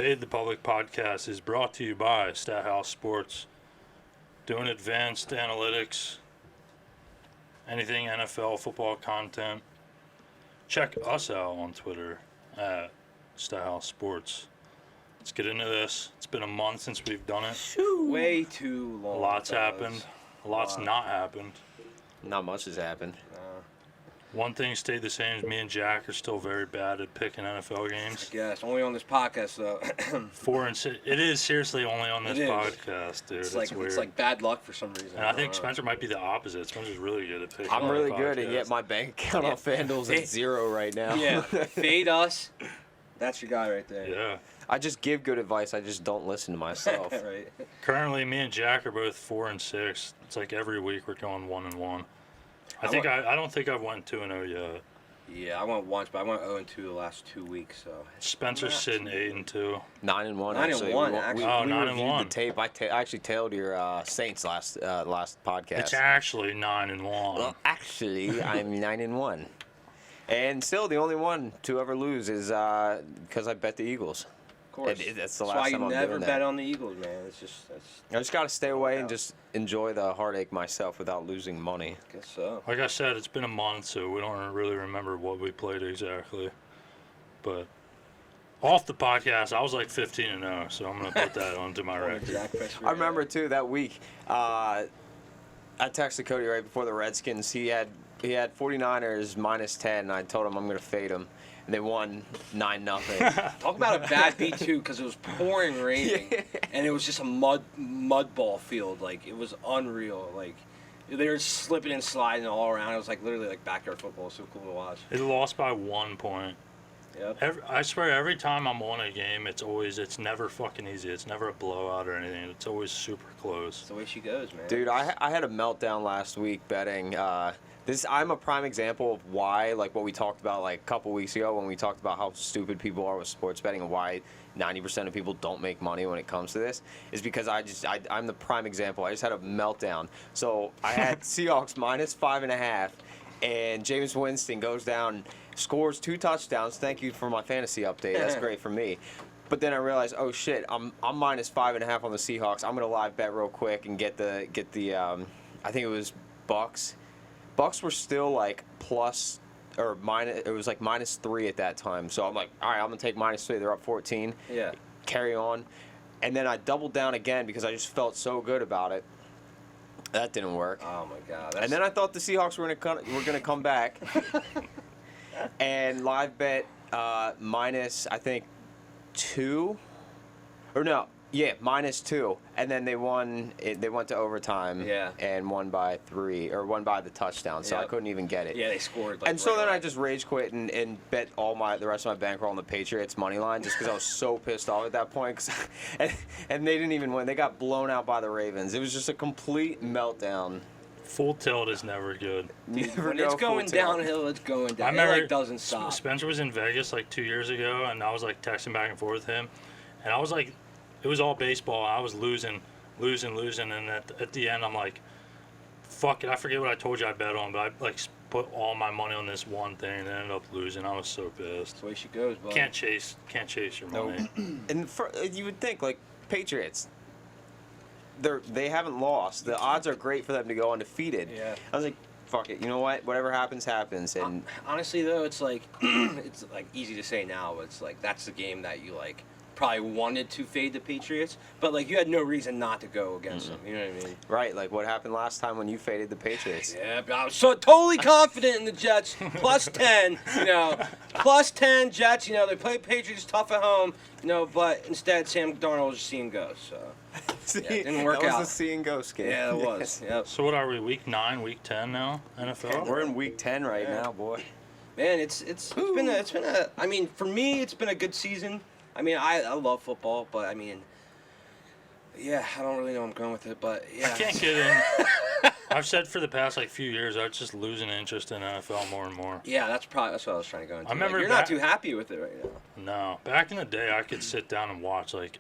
Fade the Public podcast is brought to you by Stathouse Sports. Doing advanced analytics, anything NFL football content. Check us out on Twitter at Stathouse Sports. Let's get into this. It's been a month since we've done it. Way too long. A lot's happened. A lot's not happened. Not much has happened. One thing stayed the same is me and Jack are still very bad at picking NFL games. Yes, only on this podcast though. 4 and 6. It is seriously only on this podcast, dude. It's weird. It's like bad luck for some reason. And I think Spencer might be the opposite. Spencer's really good at picking. I'm really good, podcasts. and yet my bank account on FanDuel's at 0 right now. Yeah, fade us. That's your guy right there. Yeah. I just give good advice. I just don't listen to myself. Right. Currently, me and Jack are both 4 and 6. It's like every week we're going 1 and 1. I don't think I've went 2 and 0 yet. Yeah, I went once, but I went 0 and 2 the last 2 weeks. So Spencer's sitting 8 and 2. 9 and 1. 9 actually. and 1. We Actually. Oh, we 9 and reviewed 1. the tape. I actually tailed your Saints last podcast. It's actually 9 and 1. Well, actually, I'm 9 and 1, and still the only one to ever lose is because I bet the Eagles. of course, That's the that's last why time you I'm never doing bet that. on the Eagles, man. I just got to stay away and just enjoy the heartache myself without losing money. Guess so. Like I said, it's been a month, so we don't really remember what we played exactly. But off the podcast, I was like 15 and 0, so I'm gonna put that onto my record. I remember too that week. I texted Cody right before the Redskins. He had 49ers minus 10. And I told him I'm gonna fade him, and they won 9-0. Talk about a bad beat too, because it was pouring raining, and it was just a mud ball field. Like it was unreal. Like they were slipping and sliding all around. It was like literally like backyard football. It was so cool to watch. It lost by 1 point. Yep. I swear, every time I'm on a game, it's never fucking easy. It's never a blowout or anything. It's always super close. That's the way she goes, man. Dude, I had a meltdown last week betting. I'm a prime example of why, like what we talked about like a couple weeks ago when we talked about how stupid people are with sports betting and why 90% of people don't make money when it comes to this, is because I'm the prime example. I just had a meltdown. So I had Seahawks minus 5.5, and Jameis Winston goes down, scores 2 touchdowns. Thank you for my fantasy update. That's great for me. But then I realized, oh shit, I'm minus 5.5 on the Seahawks. I'm gonna live bet real quick and get the I think it was Bucks. Bucks were still like plus or minus. It was like -3 at that time. So I'm like, all right, I'm gonna take -3. They're up 14. Yeah. Carry on, and then I doubled down again because I just felt so good about it. That didn't work. Oh my God. And then I thought the Seahawks were gonna come back, and live bet minus I think 2, or no. Yeah, -2, and then they won. They went to overtime. Yeah. And won by 3, or won by the touchdown. So I couldn't even get it. Yeah, they scored. Like, And so right then away. I just rage quit and bet the rest of my bankroll on the Patriots money line, just because I was so pissed off at that point. And they didn't even win. They got blown out by the Ravens. It was just a complete meltdown. Full tilt is never good. When it's going downhill, it's going down. I remember It like doesn't stop. Spencer was in Vegas like 2 years ago, and I was like texting back and forth with him, and I was like, it was all baseball. I was losing, and at the end, I'm like, fuck it. I forget what I told you I bet on, but I like put all my money on this one thing and ended up losing. I was so pissed. That's the way she goes, bud. Can't chase your money. And you would think, like, Patriots, they haven't lost. The odds are great for them to go undefeated. Yeah. I was like, fuck it. You know what? Whatever happens, happens. And honestly, though, it's like it's like easy to say now, but it's like that's the game that you like probably wanted to fade the Patriots, but like you had no reason not to go against them. You know what I mean? right, like what happened last time when you faded the Patriots. Yeah, but I was so totally confident in the Jets. Plus 10, plus 10 Jets. They play Patriots tough at home. But instead Sam Darnold just see him go. So See, yeah, it didn't work that out. was a see and go skate. Yeah, it was. Yep. So what are we? Week 9, week 10 now? NFL. We're in week 10 right now, boy. Man, it's been a. I mean, for me, it's been a good season. I mean, I love football, but I mean, yeah, I don't really know where I'm going with it, but yeah. I can't get in. I've said for the past like few years, I was just losing interest in NFL more and more. Yeah, that's what I was trying to go into. I remember you're not too happy with it right now. No, back in the day, I could sit down and watch like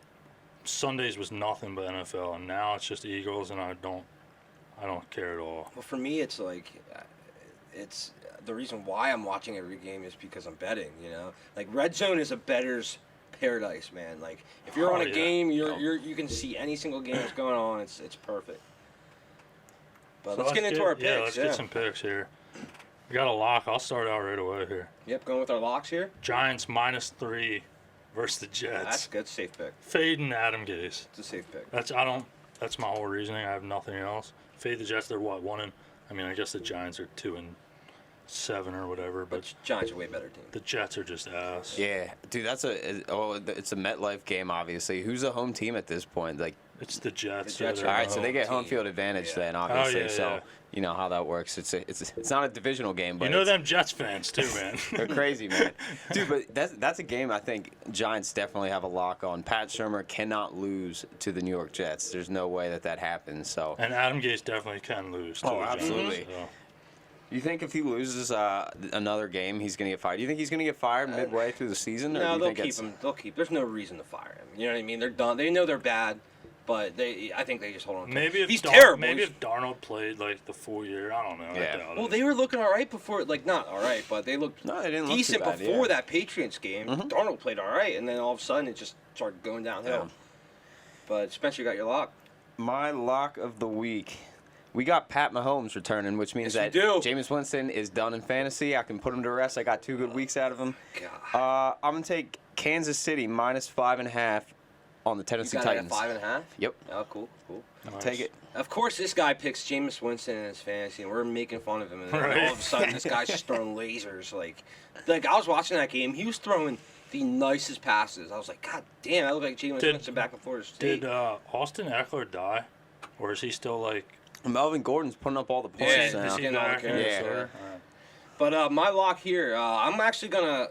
Sundays was nothing but NFL, and now it's just Eagles, and I don't care at all. Well, for me, it's like, it's the reason why I'm watching every game is because I'm betting. Like Red Zone is a bettor's paradise, man. Like if you're on a yeah. game, you can see any single game that's going on. It's perfect. But So let's get into our picks. Yeah, let's get some picks here. We got a lock. I'll start out right away here. Yep, going with our locks here. Giants -3 versus the Jets. That's a good, safe pick. Fading Adam Gase. It's a safe pick. That's my whole reasoning. I have nothing else. Fade the Jets. They're what, 1 I mean, I guess the Giants are 2-7 or whatever, but Giants are a way better team. the Jets are just ass. Yeah, dude, it's a MetLife game, obviously. Who's the home team at this point? Like, It's the Jets. The Jets that are all right, at so they home. get home team. field advantage Yeah. then, obviously. yeah, so yeah. you know how that works. It's not a divisional game, but You know it's- them Jets fans too, man. they're crazy, man. Dude, but that's a game I think Giants definitely have a lock on. Pat Shermer cannot lose to the New York Jets. There's no way that happens. So And Adam Gase definitely can lose. To Oh, the Giants, absolutely. so. you think if he loses another game, he's gonna get fired? Do you think he's gonna get fired midway through the season? Or do No, you they'll think keep it's- him. They'll keep. There's no reason to fire him. You know what I mean? They're done. They know they're bad, but I think they just hold on. To Maybe him. if he's Dar- terrible. Maybe He's- if Darnold played like the full year, I don't know. Yeah. I doubt well, it. they were looking all right before. Like not all right, but they looked No, they didn't look too decent bad, before yeah. that Patriots game. Darnold played all right, and then all of a sudden it just started going downhill. Yeah. But Spencer, you got your lock. My lock of the week. We got Pat Mahomes returning, which means Yes, that we do. Jameis Winston is done in fantasy. I can put him to rest. I got 2 good weeks out of him. God, I'm gonna take Kansas City -5.5 on the you Tennessee got it at Titans. 5.5. Yep, Oh, cool. Nice. take it. Of course, this guy picks Jameis Winston in his fantasy, and we're making fun of him. And then Right. all of a sudden, this guy's just throwing lasers. Like I was watching that game. He was throwing the nicest passes. I was like, God damn, I look like Jameis Did- Winston back and Florida State. Did Austin Eckler die, or is he still like? Melvin Gordon's putting up all the points Yeah, Is now. he getting all the back in carries, yeah. Minnesota? But my lock here, I'm actually gonna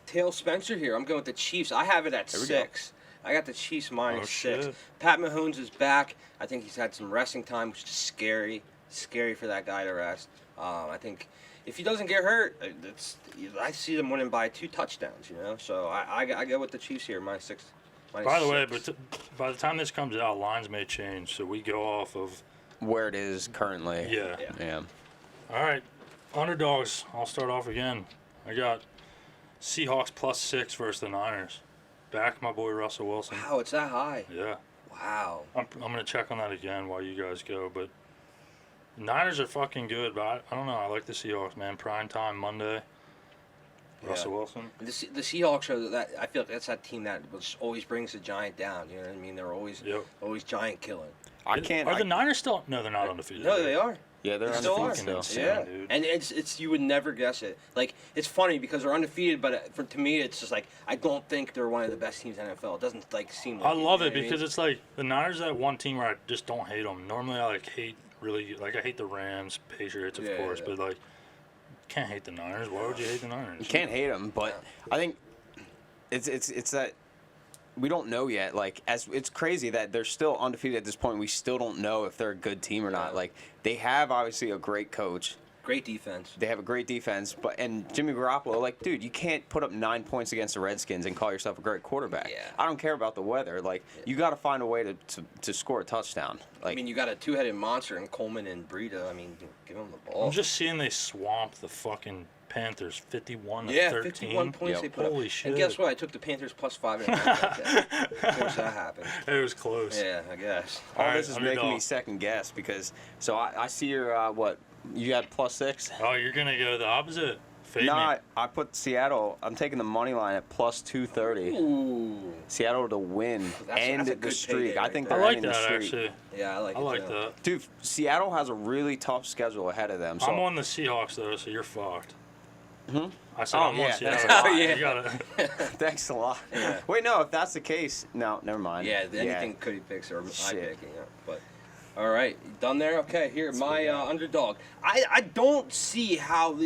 tail Spencer here. I'm going with the Chiefs. I have it at There we 6. I got the Chiefs -6. shit. Pat Mahomes is back. I think he's had some resting time, which is scary for that guy to rest. I think if he doesn't get hurt, I see them winning by 2 touchdowns. You know, so I go with the Chiefs here, -6. By the way, by the time this comes out, lines may change, so we go off of Where it is currently. yeah. Yeah. All right, underdogs. I'll start off again. I got Seahawks +6 versus the Niners. Back my boy Russell Wilson. wow, it's that high. Yeah, Wow. I'm gonna check on that again while you guys go, but Niners are fucking good, but I don't know. I like the Seahawks, man. Prime time Monday. Russell Wilson. The Seahawks are that. I feel like that's that team that always brings the giant down. You know what I mean? They're always giant killing. I can't. Are the Niners still? No, they're not undefeated. No, they are. Yeah, they're They still are. undefeated still. Insane, Yeah, dude. and it's you would never guess it. Like it's funny because they're undefeated, but to me it's just like I don't think they're one of the best teams in the NFL. It doesn't like seem. Like I love you it know what I because mean? it's like the Niners are that one team where I just don't hate them. Normally, I hate I hate the Rams, Patriots, of Yeah, course, yeah. but can't hate the Niners. Why would you hate the Niners? You can't hate them, but I think it's that we don't know yet. Like, as it's crazy that they're still undefeated at this point. We still don't know if they're a good team or not. Yeah. Like, they have obviously a great coach. Great defense. They have a great defense, and Jimmy Garoppolo, like, dude, you can't put up 9 points against the Redskins and call yourself a great quarterback. Yeah. I don't care about the weather. Like, you got to find a way to score a touchdown. Like, I mean, you got a 2-headed monster in Coleman and Breida. I mean, give them the ball. I'm just seeing they swamped the fucking Panthers 51-13. yeah, 51 points Yep. they put up. Holy shit. And guess what? I took the Panthers +5.5 that day. Of course that happened. It was close. Yeah, I guess. all All right, this is making me underdog. second guess because, so I see your, what, you had +6? Oh, you're gonna go the opposite. Fade No, me. I put Seattle. I'm taking the money line at +230. Ooh. Seattle to win That's a the good streak. payday I right think there. I they're like ending the that streak. actually. Yeah, I like I it like too. that. Dude, Seattle has a really tough schedule ahead of them. So I'm on the Seahawks though, so you're fucked. Hmm? I said Oh, I'm yeah, on that's Seattle. a lot. You Yeah. gotta. thanks a lot. Yeah. Wait, no, if that's the case, no, never mind. Yeah, anything Cody picks or I Shit. pick, but all right, done there. Okay, here my underdog. I don't see how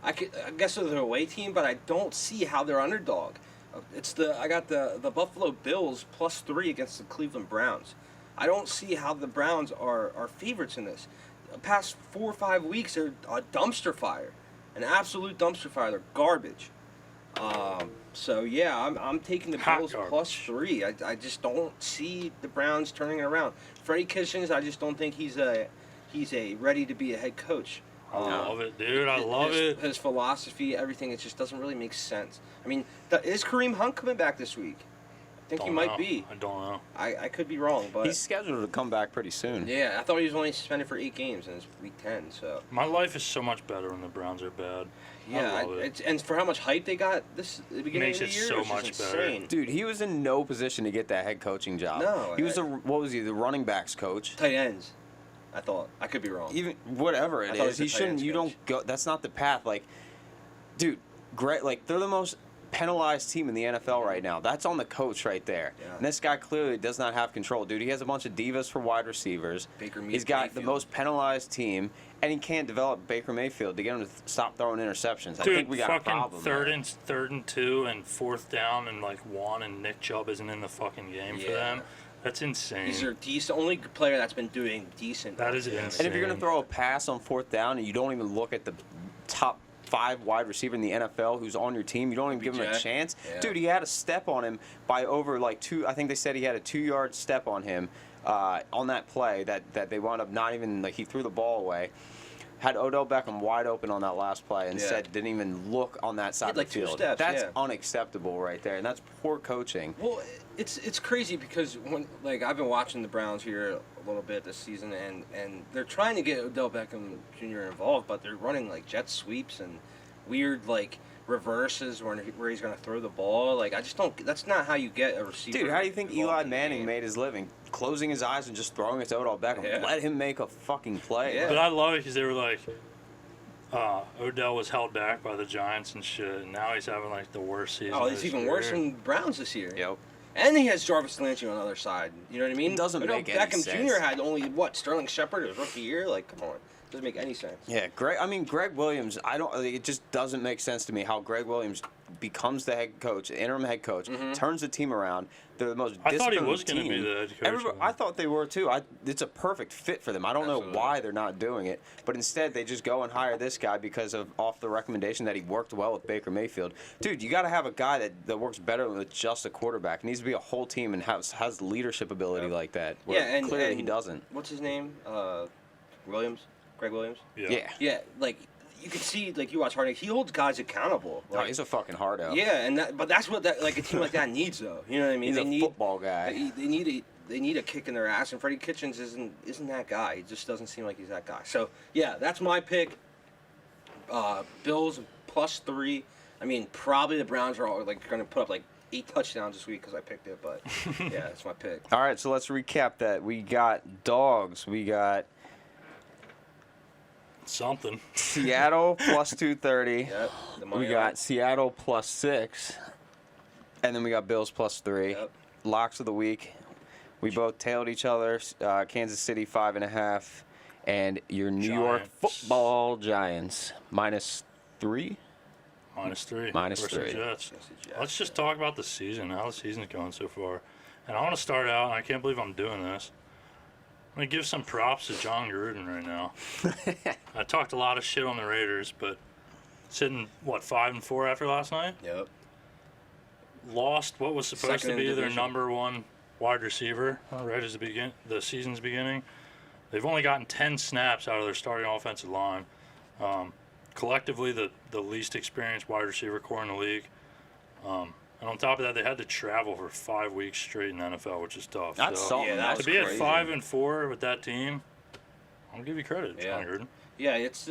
I guess they're the away team, but I don't see how they're underdog. I got the Buffalo Bills +3 against the Cleveland Browns. I don't see how the Browns are favorites in this. The past 4 or 5 weeks, they're a dumpster fire, an absolute dumpster fire. They're garbage. So yeah, I'm taking the Hot Bills garbage. +3. I just don't see the Browns turning it around. Freddie Kitchens, I just don't think he's a ready to be a head coach. I love it, dude. I love it. His philosophy, everything, it just doesn't really make sense. I mean, is Kareem Hunt coming back this week? I think he might be. I don't know. I could be wrong, but He's scheduled to come back pretty soon. yeah, I thought he was only suspended for 8 games and it's week 10. So My life is so much better when the Browns are bad. yeah, I love it. and for how much hype they got this at the beginning Makes of the it year, so it's just much better. insane. Dude, he was in no position to get that head coaching job. No, He was the running backs coach. Tight ends. I thought I could be wrong. Even whatever I it thought he is, was a he tight shouldn't. ends You coach. don't go. That's not the path. Like, dude, great. Like they're the most penalized team in the NFL right now. That's on the coach right there. Yeah. And this guy clearly does not have control, dude. He has a bunch of divas for wide receivers. He's got the most penalized team, and he can't develop Baker Mayfield to get him to stop throwing interceptions. I Dude, think we got a fucking problem. third there. and 2 and 4th down and like 1 and Nick Chubb isn't in the fucking game for Yeah. them. That's insane. He's the only player that's been doing decent. That is Yeah. insane. And if you're gonna throw a pass on 4th down and you don't even look at the top 5 wide receiver in the NFL who's on your team, you don't even give him a OBJ. chance. Yeah. Dude, he had a step on him by over like 2. I think they said he had a 2-yard step on him on that play that they wound up not even like he threw the ball away. Had Odell Beckham wide open on that last play and Yeah. said didn't even look on that side had, of like, the 2 field. steps, That's yeah. unacceptable right there, and that's poor coaching. Well, it's crazy because when I've been watching the Browns here a little bit this season, and they're trying to get Odell Beckham Jr. involved, but they're running like jet sweeps and weird like reverses where he's going to throw the ball. Like I just don't. That's not how you get a receiver. Dude, how do you think involved Eli in the Manning game. made his living? Closing his eyes and just throwing it to Odell Beckham. Yeah. Let him make a fucking play. Yeah. But I love it because they were like, Odell was held back by the Giants and shit, and now he's having like the worst season. Oh, of it's his even worse career. than Browns this year. Yep. And he has Jarvis Landry on the other side. You know what I mean? It doesn't Odell make any Beckham sense. Jr. had only Sterling Shepard his rookie year. Like, come on, doesn't make any sense. Yeah, Greg Williams. It just doesn't make sense to me how Greg Williams becomes the head coach, interim head coach, turns the team around. They're the most. I thought he disciplined was going to team. be the head coach. I thought they were too. It's a perfect fit for them. I don't Absolutely. know why they're not doing it, but instead they just go and hire this guy because of off the recommendation that he worked well with Baker Mayfield. Dude, you got to have a guy that works better with just a quarterback. It needs to be a whole team and has leadership ability like that. Where Yeah, and clearly and he doesn't. What's his name? Williams, Greg Williams. Yeah. Yeah, like you can see, like you watch Hard Knocks, he holds guys accountable. Oh, Like, he's a fucking hardo. yeah, but that's what like a team like that needs, though. You know what I mean? He's they a need football guy. They need a kick in their ass, and Freddie Kitchens isn't that guy. He just doesn't seem like he's that guy. So yeah, that's my pick. Bills +3. I mean, probably the Browns are all, like going to put up like 8 touchdowns this week because I picked it. But yeah, that's my pick. All right, so let's recap that. We got dogs. We got Something. Seattle +230. Yep. The money We got Seattle +6. And then we got Bills +3. Yep. Locks of the week. We both tailed each other. Kansas City 5.5. And your New York Giants. Football Giants -3. -3. Minus versus 3. Jets. Jets, the Jets, Let's just yeah. talk about the season, how the season's going so far. And I want to start out, and I can't believe I'm doing this. I'm going to give some props to John Gruden right now. I talked a lot of shit on the Raiders, but sitting, 5-4 after last night? Yep. Lost what was supposed Second to in be their division. number one wide receiver right as the season's beginning. They've only gotten 10 snaps out of their starting offensive line. Collectively, the least experienced wide receiver core in the league. And on top of that, they had to travel for 5 weeks straight in the NFL, which is tough. That's So, something. Yeah, that That's to be crazy. at 5-4 with that team, I'll give you credit, John Yeah. Gruden. Yeah, he's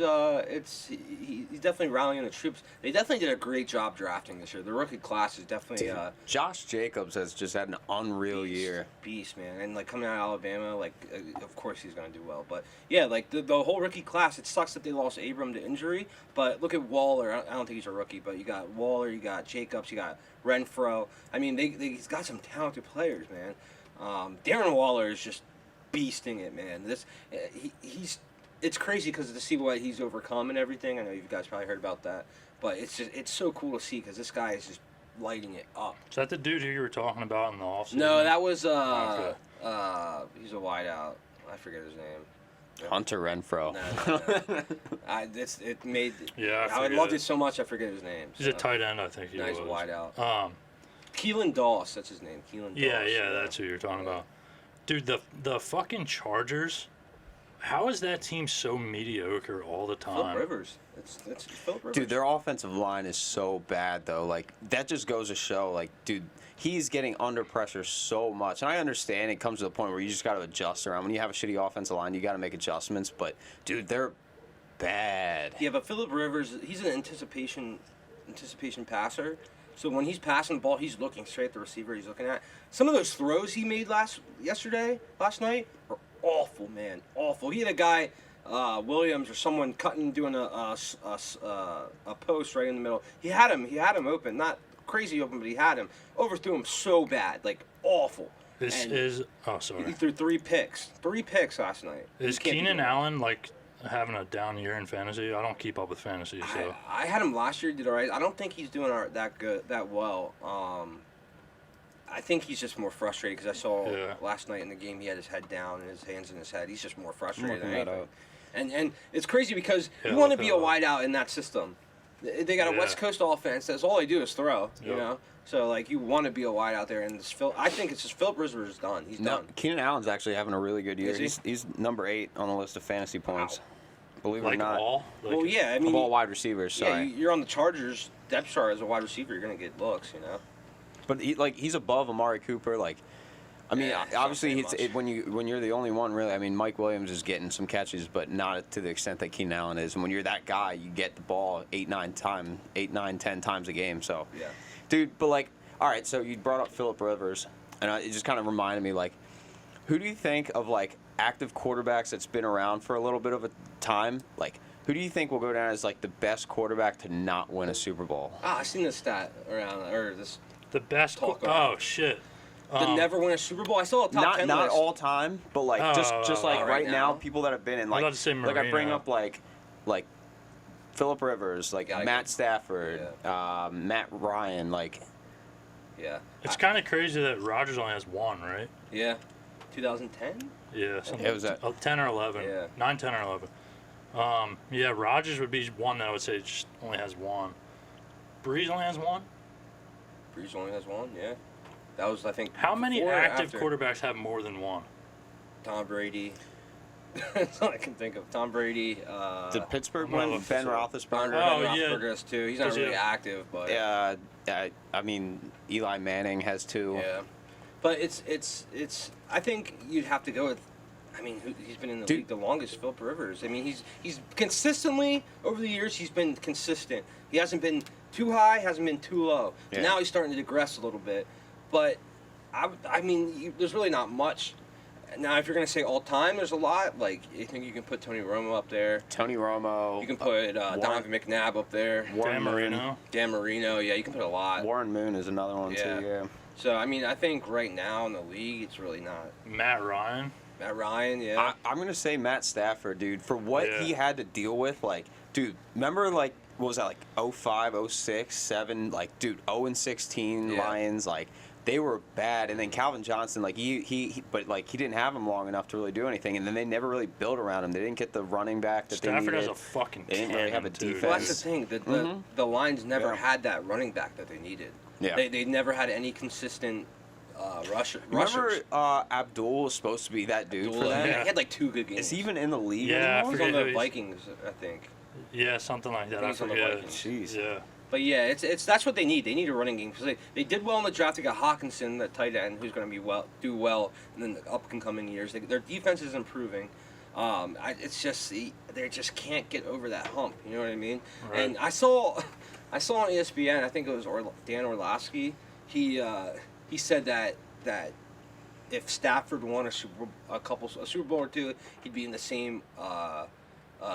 definitely rallying the troops. They definitely did a great job drafting this year. The rookie class is definitely Josh Jacobs has just had an unreal year. beast, man. And like coming out of Alabama, like of course he's gonna do well. But yeah, like the whole rookie class. It sucks that they lost Abram to injury. But look at Waller. I don't think he's a rookie, but you got Waller, you got Jacobs, you got Renfro. I mean, he's got some talented players, man. Darren Waller is just beasting it, man. He's. It's crazy because to see what he's overcome and everything. I know you guys probably heard about that, but it's so cool to see because this guy is just lighting it up. Is that the dude who you were talking about in the offseason? No, that was Okay. he's a wideout. I forget his name. Hunter Renfro. No. It made. Yeah, I I forget loved it. it so much. I forget his name. He's a tight end, I think he No, was. he's a wideout. Um, Keelan Doss, that's his name. Keelan Doss. yeah, that's who you're talking about. Dude, the fucking Chargers How is that team so mediocre all the Philip time? Rivers. It's Philip Rivers. Dude, their offensive line is so bad, though. Like, that just goes to show, like, dude, he's getting under pressure so much. And I understand it comes to the point where you just got to adjust around. When you have a shitty offensive line, you got to make adjustments. But, dude, they're bad. Yeah, but Philip Rivers, he's an anticipation passer. So when he's passing the ball, he's looking straight at the receiver he's looking at. Some of those throws he made last night, are awful, man. Awful. He had a guy, Williams or someone doing a post right in the middle. He had him open, not crazy open, but he had him. Overthrew him so bad, like awful. Oh, He sorry. threw 3 picks last night. Is You can't be Keenan doing that. Allen like having a down year in fantasy? I don't keep up with fantasy, so I had him last year. Did all right. I don't think he's doing that well. I think he's just more frustrated because I saw last night in the game he had his head down and his hands in his head. He's just more frustrated than looking that anything. And it's crazy because Yeah, you want to look be that a up. wideout in that system. They got a Yeah. West Coast offense. That's all they do is throw. You Yep. know. So like you want to be a wideout there, and I think it's just Philip Rivers is done. He's No, done. Keenan Allen's actually having a really good year. Is he? He's number 8 on the list of fantasy points. Believe it or like not. all. Like, Well, yeah. I mean, Of all wide receivers, yeah, sorry. you're on the Chargers depth chart as a wide receiver. You're gonna get looks. You know. But he's above Amari Cooper. Like, I mean, Yeah, it's not obviously, saying much. when you're the only one, really. I mean, Mike Williams is getting some catches, but not to the extent that Keenan Allen is. And when you're that guy, you get the ball 8, 9, 10 times a game. So, Yeah. dude. But like, all right. So you brought up Philip Rivers, and it just kind of reminded me, like, who do you think of like active quarterbacks that's been around for a little bit of a time, like? Who do you think will go down as like the best quarterback to not win a Super Bowl? I seen this stat around or this. the best. Talk about Oh shit. To never win a Super Bowl. I saw a top 10 Not list. all time, but like just like right right now, now. people that have been in I'm like about to say like I bring Marino. up like Philip Rivers, like Gotta Matt go. Stafford, Matt Ryan, like Yeah. It's kind of crazy that Rodgers only has one, right? Yeah. 2010? Yeah, something It was like at- 10 or 11. Yeah. 9, 10, or 11. Yeah, Rodgers would be one that I would say just only has one. Breeze only has one. Breeze only has one, yeah. That was, I think. How many before or active after? quarterbacks have more than one? Tom Brady. That's all I can think of. Tom Brady. did Pittsburgh I'm gonna win? look Ben this up. Roethlisberger. Oh, Ben yeah. Roethlisberger has 2. He's not Does he really have- active, but I mean Eli Manning has 2. yeah. But it's. I think you'd have to go with. I mean, he's been in the Dude. league the longest, Philip Rivers. I mean, he's consistently over the years. He's been consistent. He hasn't been too high, hasn't been too low. Yeah. Now he's starting to digress a little bit, but I mean, there's really not much. Now, if you're gonna say all time, there's a lot. Like, I think you can put Tony Romo up there. Tony Romo. You can put Donovan McNabb up there. Dan Marino. Dan Marino. Yeah, you can put a lot. Warren Moon is another one Yeah. too. Yeah. So I mean, I think right now in the league, it's really not. Matt Ryan. Matt Ryan, yeah. I'm gonna say Matt Stafford, dude, for what Yeah. he had to deal with. Like, dude, remember like what was that like 05, 06, 7, like dude, 0-16 Yeah. Lions, like they were bad. And then Calvin Johnson, like he but like he didn't have him long enough to really do anything. And then they never really built around him. They didn't get the running back that Stafford they has needed. a fucking They didn't really have a cannon, dude. Well, that's the defense. thing. The Lions never Yeah. had that running back that they needed. Yeah. They never had any consistent rushers. Remember Abdul was supposed to be that dude for them. Yeah. He had like 2 good games. Is he even in the league Yeah, I anymore? He's forget on who the he's- Vikings, I think. Yeah, something like that. I I think he's on the forget. Vikings. Jeez. Yeah. But yeah, it's that's what they need. They need a running game because they did well in the draft. They got Hawkinson, the tight end, who's going to do well in the up and coming years. Their defense is improving. It's just they just can't get over that hump. You know what I mean? Right. And I saw on ESPN. I think it was Dan Orlovsky. He said that if Stafford won a Super Bowl or 2, he'd be in the same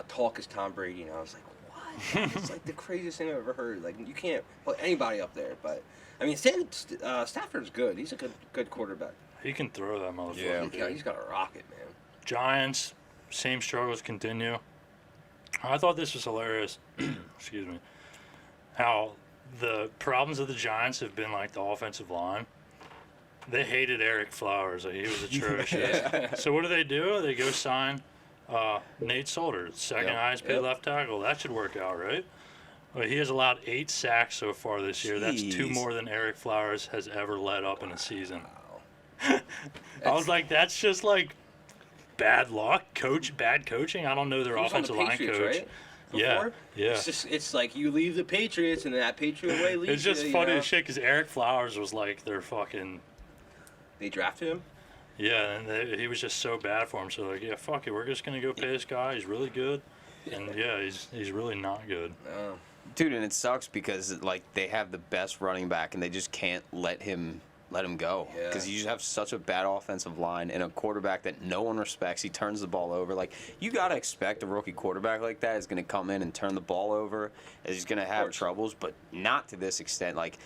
talk as Tom Brady. And I was like, what? It's like the craziest thing I've ever heard. Like, you can't put anybody up there. But I mean, Stafford's good. He's a good quarterback. He can throw that motherfucker. Yeah. dude. He's got a rocket, man. Giants, same struggles continue. I thought this was hilarious. Excuse me. How the problems of the Giants have been like the offensive line. They hated Eric Flowers. Like, he was atrocious. So what do? They go sign Nate Solder, second Yep. highest paid Yep. left tackle. That should work out, right? Well, he has allowed 8 sacks so far this year. That's 2 Jeez. more than Eric Flowers has ever led up in a season. Wow. I was like, that's just like bad luck, bad coaching. I don't know their He was on offensive the line Patriots, coach. right? Yeah, Before? yeah. It's like you leave the Patriots and that Patriot way leaves It's just you, funny you know? as shit because Eric Flowers was like their fucking. They drafted him. Yeah, and he was just so bad for him. So like, yeah, fuck it, we're just gonna go pay this guy. He's really good, and yeah, he's really not good. Dude, and it sucks because like they have the best running back and they just can't let him go because you just have such a bad offensive line and a quarterback that no one respects. He turns the ball over. Like, you gotta expect a rookie quarterback like that is gonna come in and turn the ball over. He's gonna have troubles, but not to this extent. Like,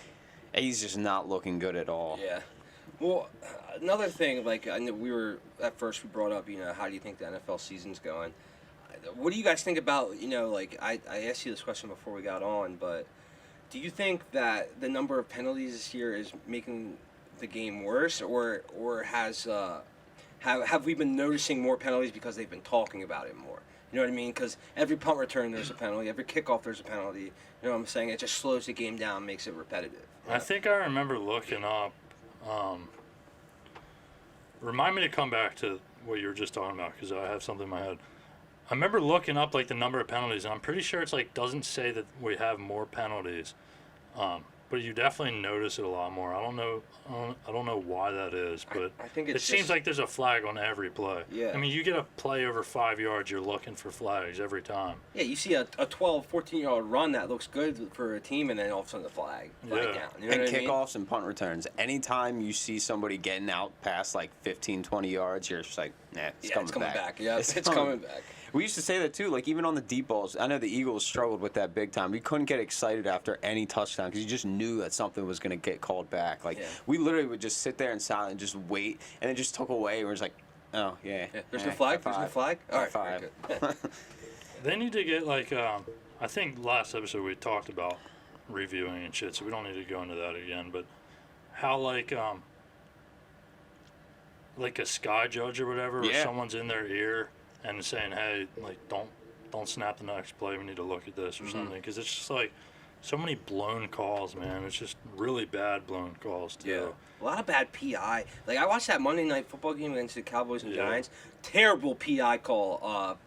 he's just not looking good at all. Yeah. Well, another thing, like I know we brought up, how do you think the NFL season's going? What do you guys think about, like I asked you this question before we got on, but do you think that the number of penalties this year is making the game worse, or has have we been noticing more penalties because they've been talking about it more? You know what I mean? Because every punt return there's a penalty, every kickoff there's a penalty. You know what I'm saying? It just slows the game down, makes it repetitive. I think I remember looking up. Remind me to come back to what you were just talking about because I have something in my head. I remember looking up like the number of penalties, and I'm pretty sure it's like doesn't say that we have more penalties, but you definitely notice it a lot more. I don't know why that is, but I think it seems like there's a flag on every play. Yeah. I mean, you get a play over 5 yards, you're looking for flags every time. Yeah, you see a 12, 14-yard run that looks good for a team, and then all of a sudden the flag down. You know And what I mean? kickoffs and punt returns. Anytime you see somebody getting out past like 15, 20 yards, you're just like, nah, it's coming back. Yeah, it's coming back. We used to say that too, like even on the deep balls. I know the Eagles struggled with that big time. We couldn't get excited after any touchdown because you just knew that something was going to get called back. Like we literally would just sit there in silence and just wait, and it just took away. And we're just like, oh yeah. There's no flag. There's no flag. All right, five. They need to get like I think last episode we talked about reviewing and shit, so we don't need to go into that again. But how like a sky judge or whatever, or someone's in their ear and saying, hey, like don't snap the next play. We need to look at this or something, because it's just like so many blown calls, man. It's just really bad blown calls too. Yeah. A lot of bad PI. Like I watched that Monday Night Football game against the Cowboys and Giants. Terrible PI call.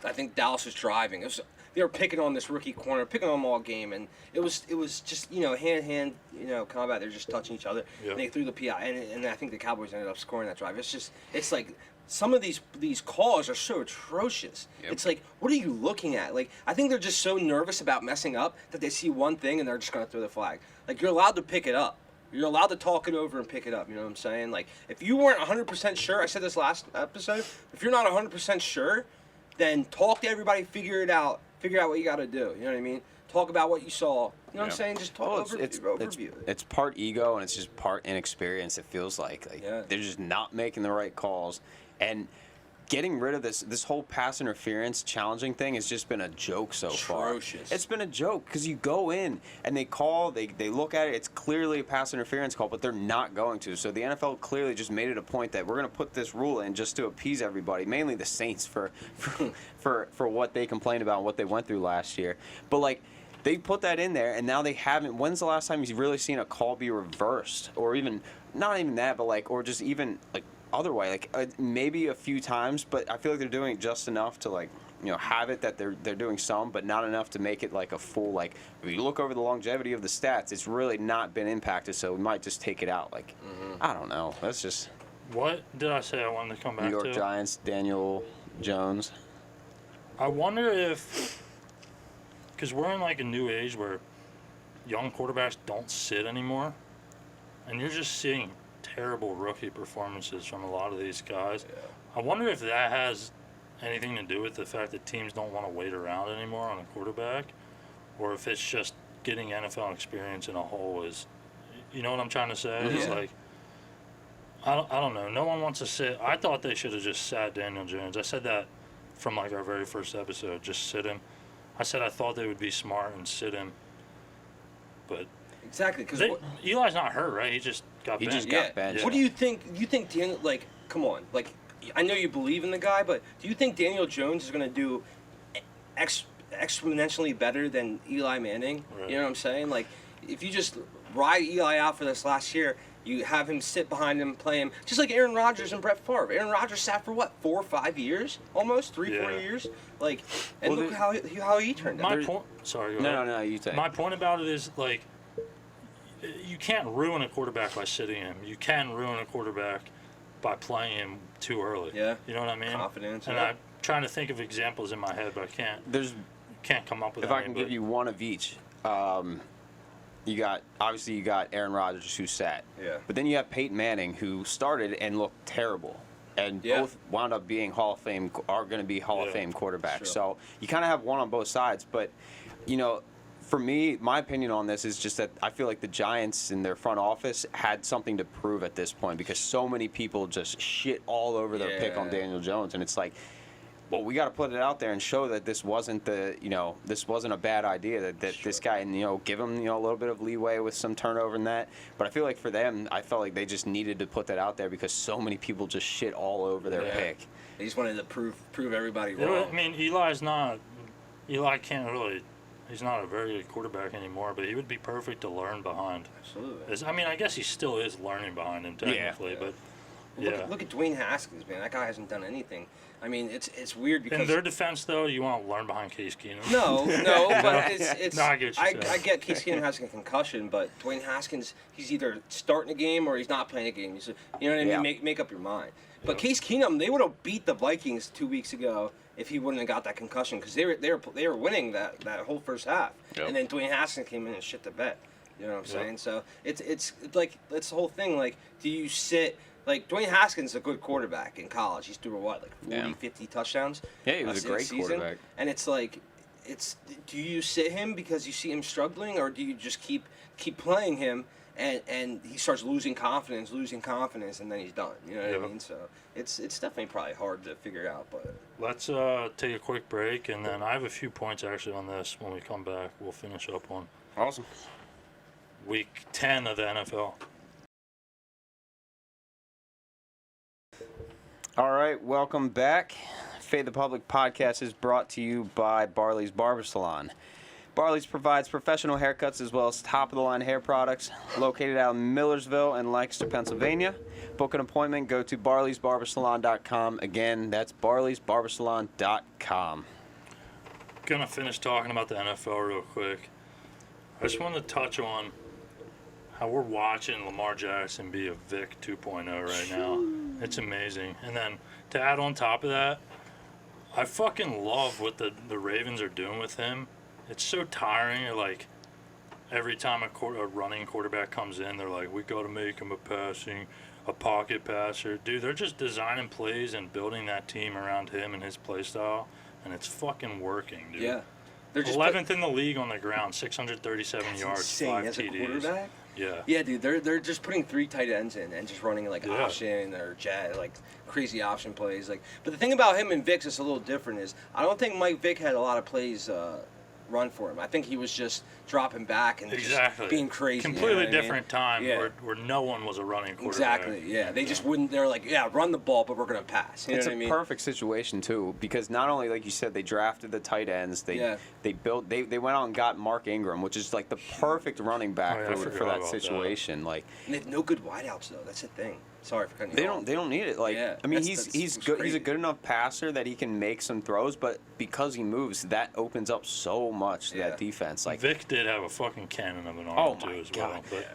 I think Dallas was driving. They were picking on this rookie corner, picking on them all game, and it was just hand combat. They're just touching each other. Yep. And they threw the PI, and I think the Cowboys ended up scoring that drive. It's like some of these calls are so atrocious. Yep. It's like, what are you looking at? Like, I think they're just so nervous about messing up that they see one thing and they're just gonna throw the flag. Like, you're allowed to pick it up. You're allowed to talk it over and pick it up. You know what I'm saying? Like, if you weren't 100% sure, I said this last episode. If you're not 100% sure, then talk to everybody, figure it out. Figure out what you got to do. You know what I mean? Talk about what you saw. You know what I'm saying? Just talk overview. It's part ego and it's just part inexperience. It feels like they're just not making the right calls, and getting rid of this whole pass interference challenging thing has just been a joke so far. Atrocious. It's been a joke because you go in and they look at it. It's clearly a pass interference call, but they're not going to. So the NFL clearly just made it a point that we're going to put this rule in just to appease everybody, mainly the Saints for what they complained about and what they went through last year. But like, they put that in there, and now they haven't. When's the last time you've really seen a call be reversed, or even not even that, but like, or just even like other way, like maybe a few times, but I feel like they're doing just enough to like, have it that they're doing some, but not enough to make it like a full, like, if you look over the longevity of the stats, it's really not been impacted, so we might just take it out. Like, I don't know. That's just. What did I say I wanted to come back to? New York Giants, Daniel Jones. I wonder if, because we're in like a new age where young quarterbacks don't sit anymore, and you're just seeing terrible rookie performances from a lot of these guys. Yeah. I wonder if that has anything to do with the fact that teams don't want to wait around anymore on a quarterback, or if it's just getting NFL experience in a whole is, you know what I'm trying to say? It's like, I don't know. No one wants to sit. I thought they should have just sat Daniel Jones. I said that from like our very first episode. Just sit him. I said I thought they would be smart and sit him, but exactly, because Eli's not hurt, right? He just got benched. He just got benched. Yeah. What do you think? You think Daniel? Like, come on. Like, I know you believe in the guy, but do you think Daniel Jones is going to do exponentially better than Eli Manning? Right. You know what I'm saying? Like, if you just ride Eli out for this last year, You have him sit behind him, play him, just like Aaron Rodgers and Brett Favre. Aaron Rodgers sat for what, 4 or 5 years, almost 3, 4 years, like, and Well, look how he turned out. My point. Sorry. Go ahead. No, you take. My point about it is like, you can't ruin a quarterback by sitting him. You can ruin a quarterback by playing him too early. Yeah. You know what I mean? Confidence. And yeah. I'm trying to think of examples in my head, but I can't come up with. If any, I can but give you one of each, you got Aaron Rodgers who sat. Yeah. But then you have Peyton Manning who started and looked terrible, and both wound up being are going to be Hall of Fame quarterbacks. Sure. So you kind of have one on both sides. But for me, my opinion on this is just that I feel like the Giants in their front office had something to prove at this point because so many people just shit all over their pick on Daniel Jones, and it's like, well, we got to put it out there and show that this wasn't this wasn't a bad idea. That this guy, and give him a little bit of leeway with some turnover and that. But I feel like for them, I felt like they just needed to put that out there because so many people just shit all over their pick. They just wanted to prove everybody Yeah, wrong. I mean, Eli can't really. He's not a very good quarterback anymore, but he would be perfect to learn behind. Absolutely. I mean, I guess he still is learning behind him technically, but Look at Dwayne Haskins, man. That guy hasn't done anything. I mean, it's weird because in their defense, though, you want to learn behind Case Keenum. No, but it's. No, I get what you're saying. I get Case Keenum has a concussion, but Dwayne Haskins, he's either starting a game or he's not playing a game. You know what I mean? Yeah. Make up your mind. But Case Keenum, they would have beat the Vikings 2 weeks ago if he wouldn't have got that concussion because they were winning that whole first half, and then Dwayne Haskins came in and shit the bed. You know what I'm saying? So it's like that's the whole thing. Like, do you sit? Like, Dwayne Haskins is a good quarterback in college. He's threw, 40, 50 touchdowns? Yeah, he was a great quarterback. And it's like, do you sit him because you see him struggling, or do you just keep playing him and he starts losing confidence, and then he's done? You know what I mean? So it's definitely probably hard to figure out. But let's take a quick break, and then I have a few points actually on this. When we come back, we'll finish up on Awesome. Week 10 of the NFL. All right, welcome back. Fade the Public podcast is brought to you by Barley's Barber Salon. Barley's provides professional haircuts as well as top-of-the-line hair products. Located out in Millersville and Lancaster, Pennsylvania. Book an appointment, go to barleysbarbersalon.com. Again, that's barleysbarbersalon.com. Gonna finish talking about the NFL real quick. I just want to touch on how we're watching Lamar Jackson be a Vic 2.0 right now. It's amazing. And then to add on top of that, I fucking love what the Ravens are doing with him. It's so tiring. Like, every time a running quarterback comes in, they're like, we got to make him a pocket passer. Dude, they're just designing plays and building that team around him and his play style, and it's fucking working, dude. yeah, they're just 11th in the league on the ground, 637 yards, insane 5 as a TDs. quarterback. Yeah. Yeah, dude, they're just putting 3 tight ends in and just running like option or jet, like crazy option plays. Like, but the thing about him and Vic's is a little different. Is I don't think Mike Vick had a lot of plays run for him. I think he was just dropping back and just being crazy. Completely you know different time Yeah. where no one was a running quarterback. Exactly. Yeah, they just wouldn't. They're like, yeah, run the ball, but we're gonna pass. You know It's what a I mean? perfect situation too, because not only, like you said, they drafted the tight ends, they went out and got Mark Ingram, which is like the perfect running back Oh, yeah, I for forgot that about situation. Like, And they have no good wideouts though. That's the thing. Sorry for cutting you off. they don't need it. Like, Yeah, I mean, that's he's good. He's a good enough passer that he can make some throws, but because he moves, that opens up so much to that defense. Like, Vic did have a fucking cannon of an arm Oh too my as well. God. But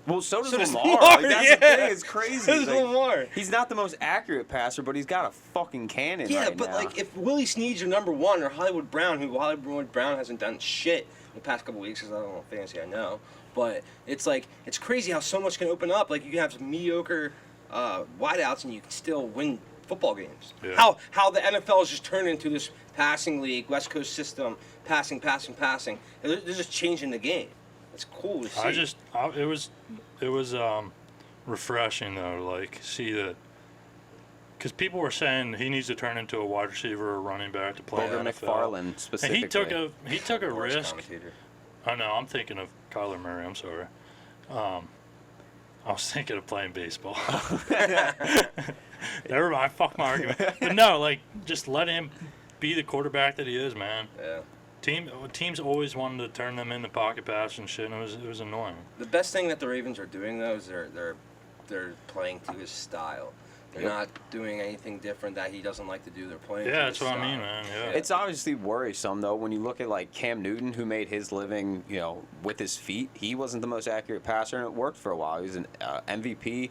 well, so does does Lamar. Lamar, Like, that's the thing. It's crazy. So does Like, Lamar. He's not the most accurate passer, but he's got a fucking cannon. Yeah, right but now. like if Willie Snead's your number one or Hollywood Brown, who Hollywood Brown hasn't done shit the past couple weeks, because I don't know fantasy, I know, but it's like it's crazy how so much can open up. Like you can have some mediocre wideouts and you can still win football games. Yeah. How the NFL has just turned into this passing league, West Coast system, passing. They're just changing the game. It's cool to see. It was refreshing though, like see that, because people were saying he needs to turn into a wide receiver or running back to play Booger in the NFL. McFarland specifically. And he took a Worst risk. commentator. I know. I'm thinking of Kyler Murray. I'm sorry. I was thinking of playing baseball. Never mind. Fuck my argument. But no, like just let him be the quarterback that he is, man. Yeah. Teams always wanted to turn them into pocket pass and shit, and it was annoying. The best thing that the Ravens are doing though is they're playing to his style. They're not doing anything different that he doesn't like to do. They're playing. Yeah, to his that's what style. I mean, man. Yeah. It's obviously worrisome though when you look at like Cam Newton, who made his living, with his feet. He wasn't the most accurate passer, and it worked for a while. He was an MVP.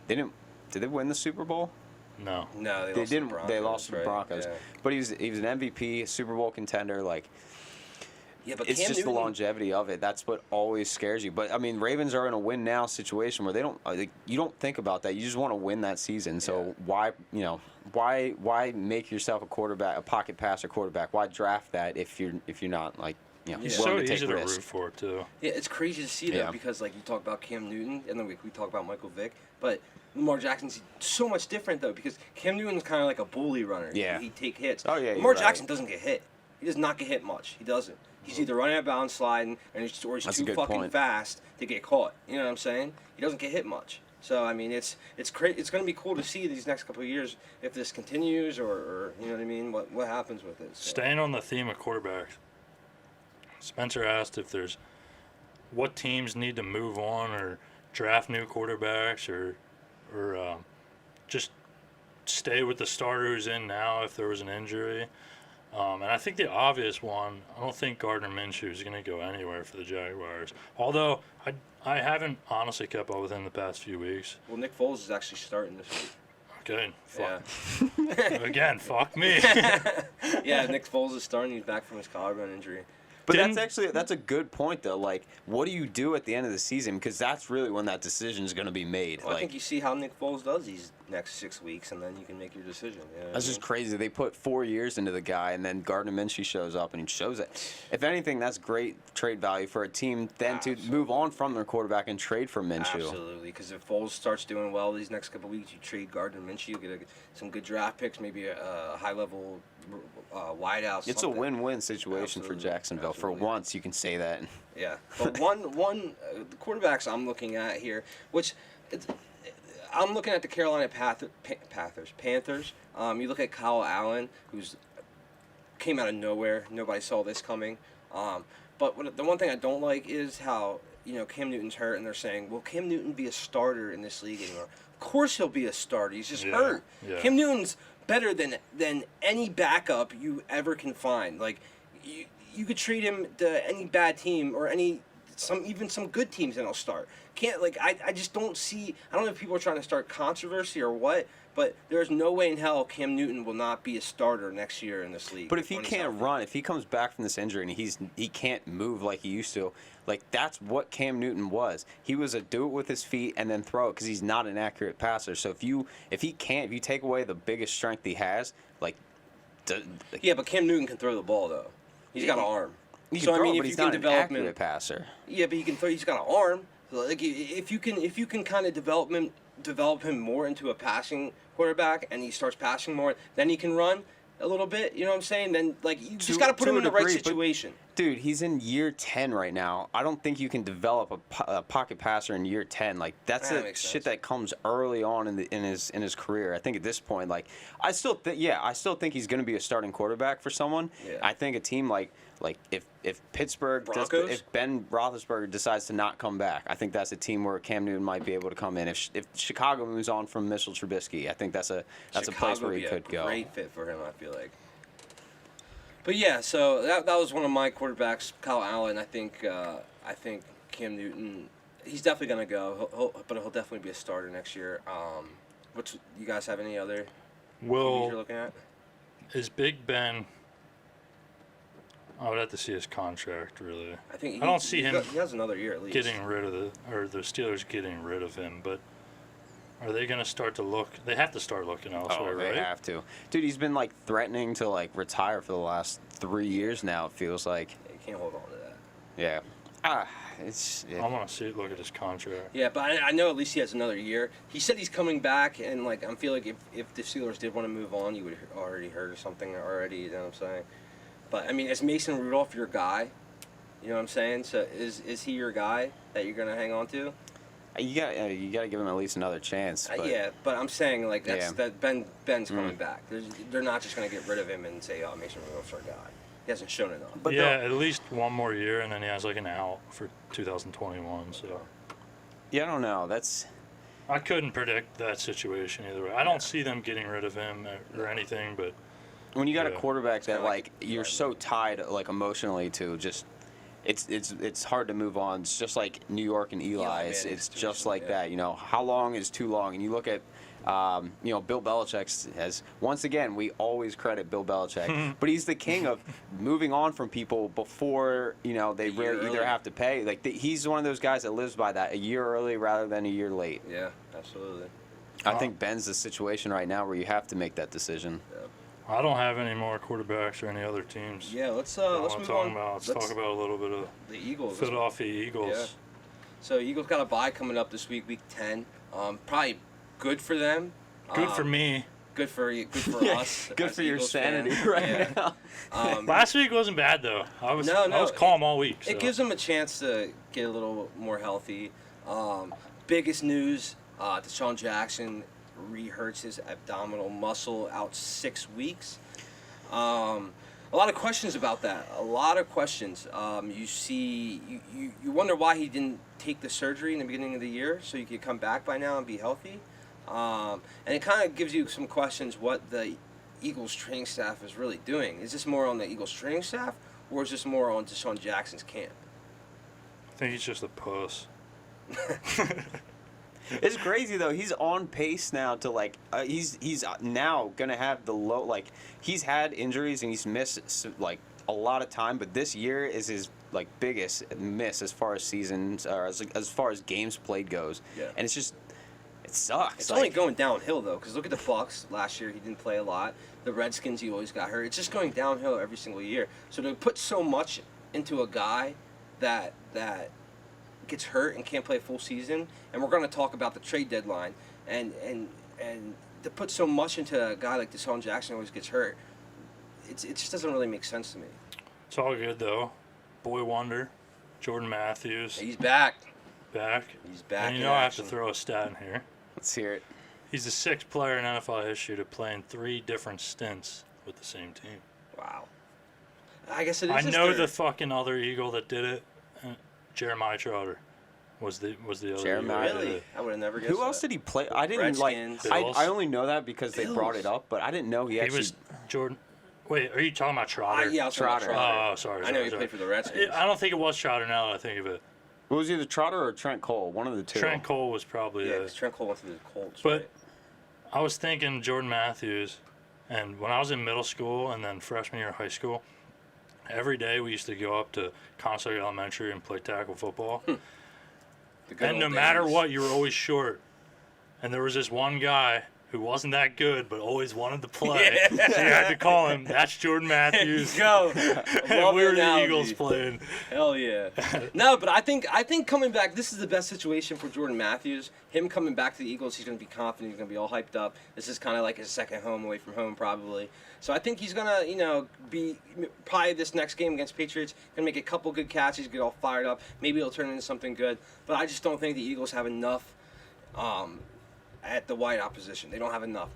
Did they win the Super Bowl? No. No, They didn't. They lost to the right? Broncos. Yeah. But he was an MVP, a Super Bowl contender. Like, Yeah, but it's Cam just Newton, the longevity of it. That's what always scares you. But I mean, Ravens are in a win now situation where they don't. You don't think about that. You just want to win that season. So why make yourself a pocket passer quarterback? Why draft that if you're not like It's willing so to take easy to risk? root for too. Yeah, it's crazy to see that because like you talk about Cam Newton and then we talk about Michael Vick, but Lamar Jackson's so much different though because Cam Newton's kind of like a bully runner. Yeah. He'd take hits. Oh, yeah, Lamar you're Jackson right. doesn't get hit. He does not get hit much. He doesn't. He's either running out of bounds, sliding, or he's That's a too good fucking point. fast to get caught. You know what I'm saying? He doesn't get hit much. So I mean, it's great. It's going to be cool to see these next couple of years if this continues or you know what I mean. What happens with it? So. Staying on the theme of quarterbacks, Spencer asked if there's what teams need to move on or draft new quarterbacks or just stay with the starter who's in now if there was an injury. And I think the obvious one, I don't think Gardner Minshew is going to go anywhere for the Jaguars. Although I haven't honestly kept up with him the past few weeks. Well, Nick Foles is actually starting this week. Okay, fuck. Yeah. Again, fuck me. Yeah, Nick Foles is starting. He's back from his collarbone injury. But Didn't- that's a good point though. Like, what do you do at the end of the season? Because that's really when that decision is going to be made. Well, I like, think you see how Nick Foles does these next 6 weeks, and then you can make your decision. You know what that's I just mean? crazy. They put 4 years into the guy, and then Gardner Minshew shows up and he shows it. If anything, that's great trade value for a team then to move on from their quarterback and trade for Minshew. Absolutely, because if Foles starts doing well these next couple of weeks, you trade Gardner Minshew, you get some good draft picks, maybe a high-level wideout. It's something. a win-win situation for Absolutely. Jacksonville. Absolutely. For once, you can say that. Yeah, but the quarterbacks I'm looking at here, I'm looking at the Carolina Panthers. You look at Kyle Allen, who's came out of nowhere. Nobody saw this coming. But the one thing I don't like is how Cam Newton's hurt, and they're saying, "Will Cam Newton be a starter in this league anymore?" Of course he'll be a starter. He's just hurt. Yeah. Cam Newton's better than any backup you ever can find. Like you could trade him to any bad team or even some good teams and he'll start. I just don't see. I don't know if people are trying to start controversy or what, but there's no way in hell Cam Newton will not be a starter next year in this league. But if he when he's can't healthy. run, if he comes back from this injury and he can't move like he used to, like that's what Cam Newton was. He was a do it with his feet and then throw it because he's not an accurate passer. So if you take away the biggest strength he has, Yeah, but Cam Newton can throw the ball though. He's got an arm. he can So I throw, mean, but if he's you can not an develop him, accurate passer. yeah, but he can throw. He's got an arm. Like if you can kind of develop him more into a passing quarterback, and he starts passing more, then he can run a little bit. You know what I'm saying? Then you just got to put him in the right situation. Dude, he's in year 10 right now. I don't think you can develop a pocket passer in year 10. Like that's That a makes shit sense. that comes early on in his career. I think at this point, like I still think he's going to be a starting quarterback for someone. Yeah. I think a team like if Pittsburgh Broncos? if Ben Roethlisberger decides to not come back, I think that's a team where Cam Newton might be able to come in. If Chicago moves on from Mitchell Trubisky, I think that's a place where he could go. Great fit for him, I feel like. But yeah, so that was one of my quarterbacks, Kyle Allen. I think Cam Newton, he's definitely gonna go, but he'll definitely be a starter next year. You guys have any other QBs you're looking at? Is Big Ben? I would have to see his contract really. I don't see him He has another year at least. getting rid of the Steelers getting rid of him, but are they going to start to look? They have to start looking elsewhere, They right? have to. Dude, he's been threatening to retire for the last 3 years now. It feels like. You can't hold on to that. Yeah. I want to look at his contract. Yeah, but I know at least he has another year. He said he's coming back, and I feel like if the Steelers did want to move on, you would have already heard of something already. You know what I'm saying? But I mean, is Mason Rudolph your guy? You know what I'm saying? So is he your guy that you're gonna hang on to? You got to give him at least another chance. But Yeah, but I'm saying Yeah. that Ben's coming back. They're not just gonna get rid of him and say, "Oh, Mason Rudolph's our guy." He hasn't shown enough. But yeah, at least one more year, and then he has like an out for 2021. So yeah, I don't know. That's I couldn't predict that situation either way. I don't see them getting rid of him or anything, but when you got a Yeah. quarterback that kinda like- you're so tied like emotionally to just. It's hard to move on. It's just like New York and Eli. Eli It's Manning's just situation, like yeah. that. You know, how long is too long? And you look at, Bill Belichick has once again we always credit Bill Belichick, but he's the king of moving on from people before they A year really either early. have to pay. Like he's one of those guys that lives by that, a year early rather than a year late. Yeah, absolutely. I think Ben's the situation right now where you have to make that decision. I don't have any more quarterbacks or any other teams. Yeah, let's I move want to on. talk about. Let's talk about a little bit of the Eagles. Philadelphia Eagles. Yeah. So Eagles got a bye coming up this week, week 10. Probably good for them. Good for me. Good for you. Good for Yeah, us. good as for your Eagles sanity fans. right Yeah. now. Last week wasn't bad though. I was No, calm all week. So. It gives them a chance to get a little more healthy. Biggest news: Deshaun Jackson re-hurts his abdominal muscle, out 6 weeks. A lot of questions about that. A lot of questions. You wonder why he didn't take the surgery in the beginning of the year so he could come back by now and be healthy. And it kind of gives you some questions what the Eagles training staff is really doing. Is this more on the Eagles training staff or is this more on Deshaun Jackson's camp? I think he's just a puss. It's crazy though. He's on pace now to he's now gonna have the low he's had injuries and he's missed a lot of time, but this year is his biggest miss as far as seasons or as far as games played goes. Yeah. And it's just it sucks. It's only going downhill though, because look at the Bucks. Last year he didn't play a lot. The Redskins, he always got hurt. It's just going downhill every single year. So to put so much into a guy that gets hurt and can't play a full season, and we're going to talk about the trade deadline, and to put so much into a guy like Deshaun Jackson who always gets hurt, it just doesn't really make sense to me. It's all good though. Boy wonder, Jordan Matthews He's back. back. He's back. And you in know I have to action. throw a stat in here. Let's hear it. He's the 6th player in NFL history to play in 3 different stints with the same team. Wow. I guess it is. I his know third. the fucking other Eagle that did it. Jeremiah Trotter was the other Jeremiah. Eagle that did Really? it. I would have never guessed. Who else that. did he play? I didn't Redskins. Bills. I only know that because they brought Bills. it up, but I didn't know he He actually. was Jordan. Wait, are you talking about Trotter? Yeah, I was talking about Trotter. Trotter. Oh, sorry. I know he played for the Redskins. I don't think it was Trotter now that I think of it. What was either Trotter or Trent Cole? One of the two. Trent Cole was probably Yeah, it. because Trent Cole went to the Colts. But right? I was thinking Jordan Matthews, and when I was in middle school and then freshman year of high school, every day we used to go up to Consoy Elementary and play tackle football. The good And no old matter days. what, you were always short. And there was this one guy who wasn't that good, but always wanted to play. Yeah. So you had to call him. That's Jordan There you Matthews. go. And Love we the were the analogy. Eagles playing. Hell yeah. No, but I think coming back, this is the best situation for Jordan Matthews. Him coming back to the Eagles, he's going to be confident. He's going to be all hyped up. This is kind of like his second home away from home, probably. So I think he's going to, be probably this next game against Patriots, going to make a couple good catches, get all fired up. Maybe it'll turn into something good. But I just don't think the Eagles have enough at the wideout position. They don't have enough.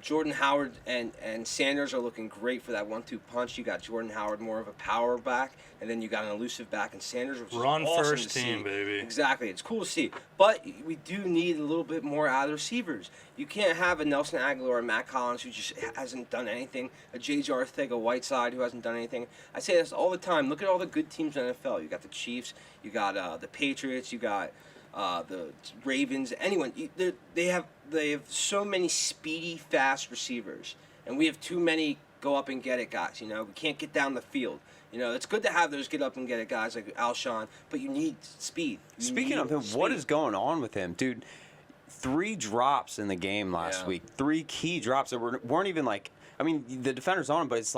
Jordan Howard and Sanders are looking great for that 1-2 punch. You got Jordan Howard more of a power back, and then you got an elusive back in Sanders, which Run is awesome first to team, see. baby. Exactly, it's cool to see. But we do need a little bit more out of the receivers. You can't have a Nelson Aguilar or a Matt Collins who just hasn't done anything, a J.J. Arcega-Whiteside who hasn't done anything. I say this all the time. Look at all the good teams in the NFL. You got the Chiefs, you got the Patriots, you got the Ravens, anyone. They have so many speedy, fast receivers, and we have too many go up and get it guys. We can't get down the field. It's good to have those get up and get it guys like Alshon, but you need speed. Speaking of him, what is going on with him, dude? 3 drops in the game last week. 3 key drops that weren't even the defender's on him, but it's